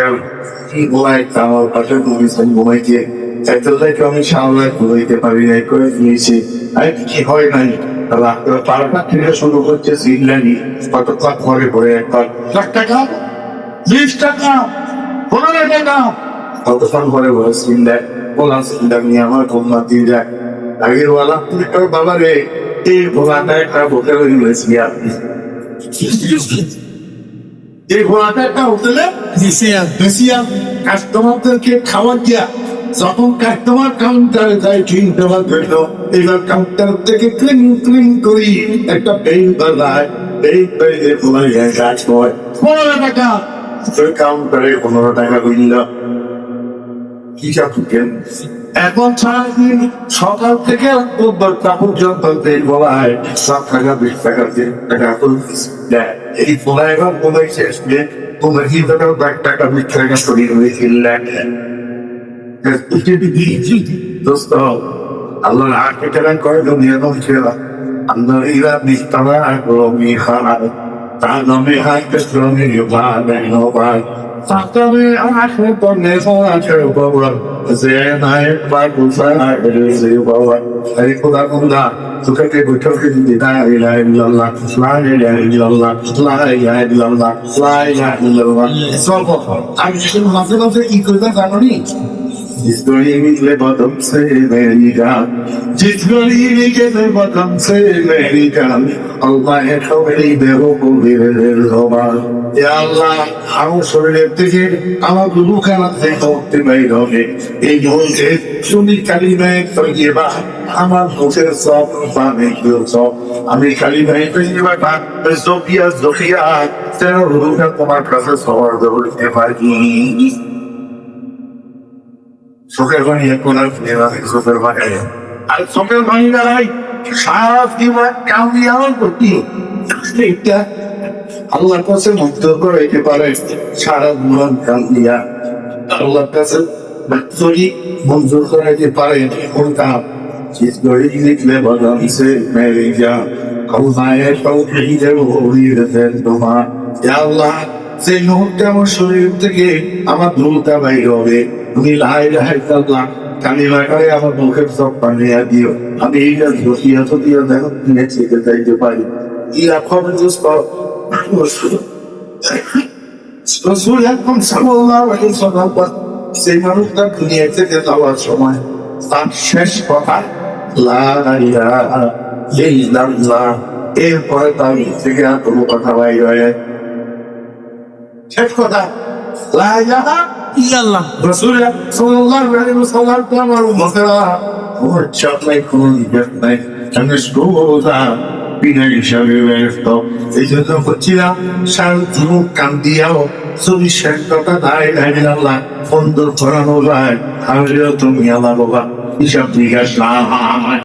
কি বলাই আমার পাশে ঘুমাইছে আমি সামনে ঘুমাইতে পারি নাই করে নিয়েছি আর কি হয় নাই পারটা থেকে শুরু করছে সিল্লানি কতক্ষণ পরে পরে একবার 1 টাকা 20 টাকা 15 টাকা কতক্ষণ পরে বলে সিল্লা বলা সিল্লা নিয়ে আমার কন্যা দিয়ে যায় আগের বেলা তুমি তোর বাবা রে এই ভোলাটা একটা হোটেল হয়েছি আপনি এই ভোলাটা একটা হোটেলে কাস্টমারদেরকে খাবার দিয়া যখন কাস্টমার কাউন্টারে যায় ঠিক দেওয়ার জন্য এবার কাউন্টার থেকে ক্লিন করি একটা পেইন বাজায় এই পেইনে তোমার কাজ হয় 15 টাকা কাউন্টারে 15 টাকা হইল হিসাব কেন এখন সারাদিন সকাল থেকে পর্যন্ত তেল বলা হয় 7 টাকা 20 টাকা 10 টাকা এই বলা এখন বলাই শেষ তোমার কি টাকা 1 টাকা 20 টাকা শরীর হয়েছিল দোস্ত আল্লাহ আর্কিটেক্ট করে দুনিয়া ছিল আল্লাহ ইরা নিস্তারা রমি খানা তার নামে হাইতে শ্রমে ভাই Sakami akhir pernah akhir bahwa Zena bagus bahwa dari kota kota suka kebutuh kita ilaha illallah la ilaha illallah la ilaha illallah la ilaha illallah Soalnya আমি যখন মাঝে মাঝে কি করতে জানো নি जिस गली निकले बदम से मेरी जान जिस गली निकले बदम से मेरी जान अल्लाह है खबरी देहो को मेरे ज़बान या अल्लाह আমার শরীরের থেকে আমার রুখানা থেকে উঠতে বাইর হবে এই বলতে শুনি কালিমায়ে তৈয়বা আমার মুখের সব পানে সব আমি কালিমায়ে তৈয়বা জোফিয়া জোফিয়া তেরো রুখা তোমার কাছে সবার দৌড়তে পারি চোখের পানি এখন আর চোখের পানি আর চোখের পানি দাঁড়াই সারা জীবন কামিয়াল করতি এটা আল্লাহর কাছে মুক্ত করাইতে পারে সারা জীবন কাল দিয়া আল্লাহর কাছে বাৎসরিক মঞ্জুর করাইতে পারে কোন কাম জিস গড়ি লিখলে বদলছে মেরে যা কৌমায় তৌহিদের ওলিদের তোমা ইয়া আল্লাহ সেই মুহূর্তে আমার শরীর থেকে আমার দ্রুতা বাইর হবে তুমি লা ইলাহা ইল্লাল্লাহ কালিমা করে আমার মুখের সব পানিয়া দিও আমি এই কাজ বসিয়া তো দিয়া দেখো তুমি ছেড়ে যাইতে পারি ইয়া খবর জুস রসুল আকরাম সাল্লাল্লাহু আলাইহি ওয়াসাল্লাম সেই মানুষটা দুনিয়া থেকে যাওয়ার সময় তার শেষ কথা লা ইলাহা ইল্লাল্লাহ এরপরে তার থেকে আর কোনো কথা বাইর হয় শেষ কথা লা ইলাহা ইল্লাল্লাহ রাসূল সাল্লাল্লাহু আলাইহি ওয়াসাল্লাম তো আমার উম্মতেরা ওর চাপ নাই কোনো নিবেদ নাই আমি শুভতা বিনা হিসাবে ব্যস্ত এই জন্য হচ্ছিলাম সার জীবন কান দিয়াও তুমি শেষ কথা দাঁড়িয়ে দাঁড়িয়ে আল্লাহ বন্ধ করানো যায় আমি তুমি আমার বাবা হিসাব জিজ্ঞাসা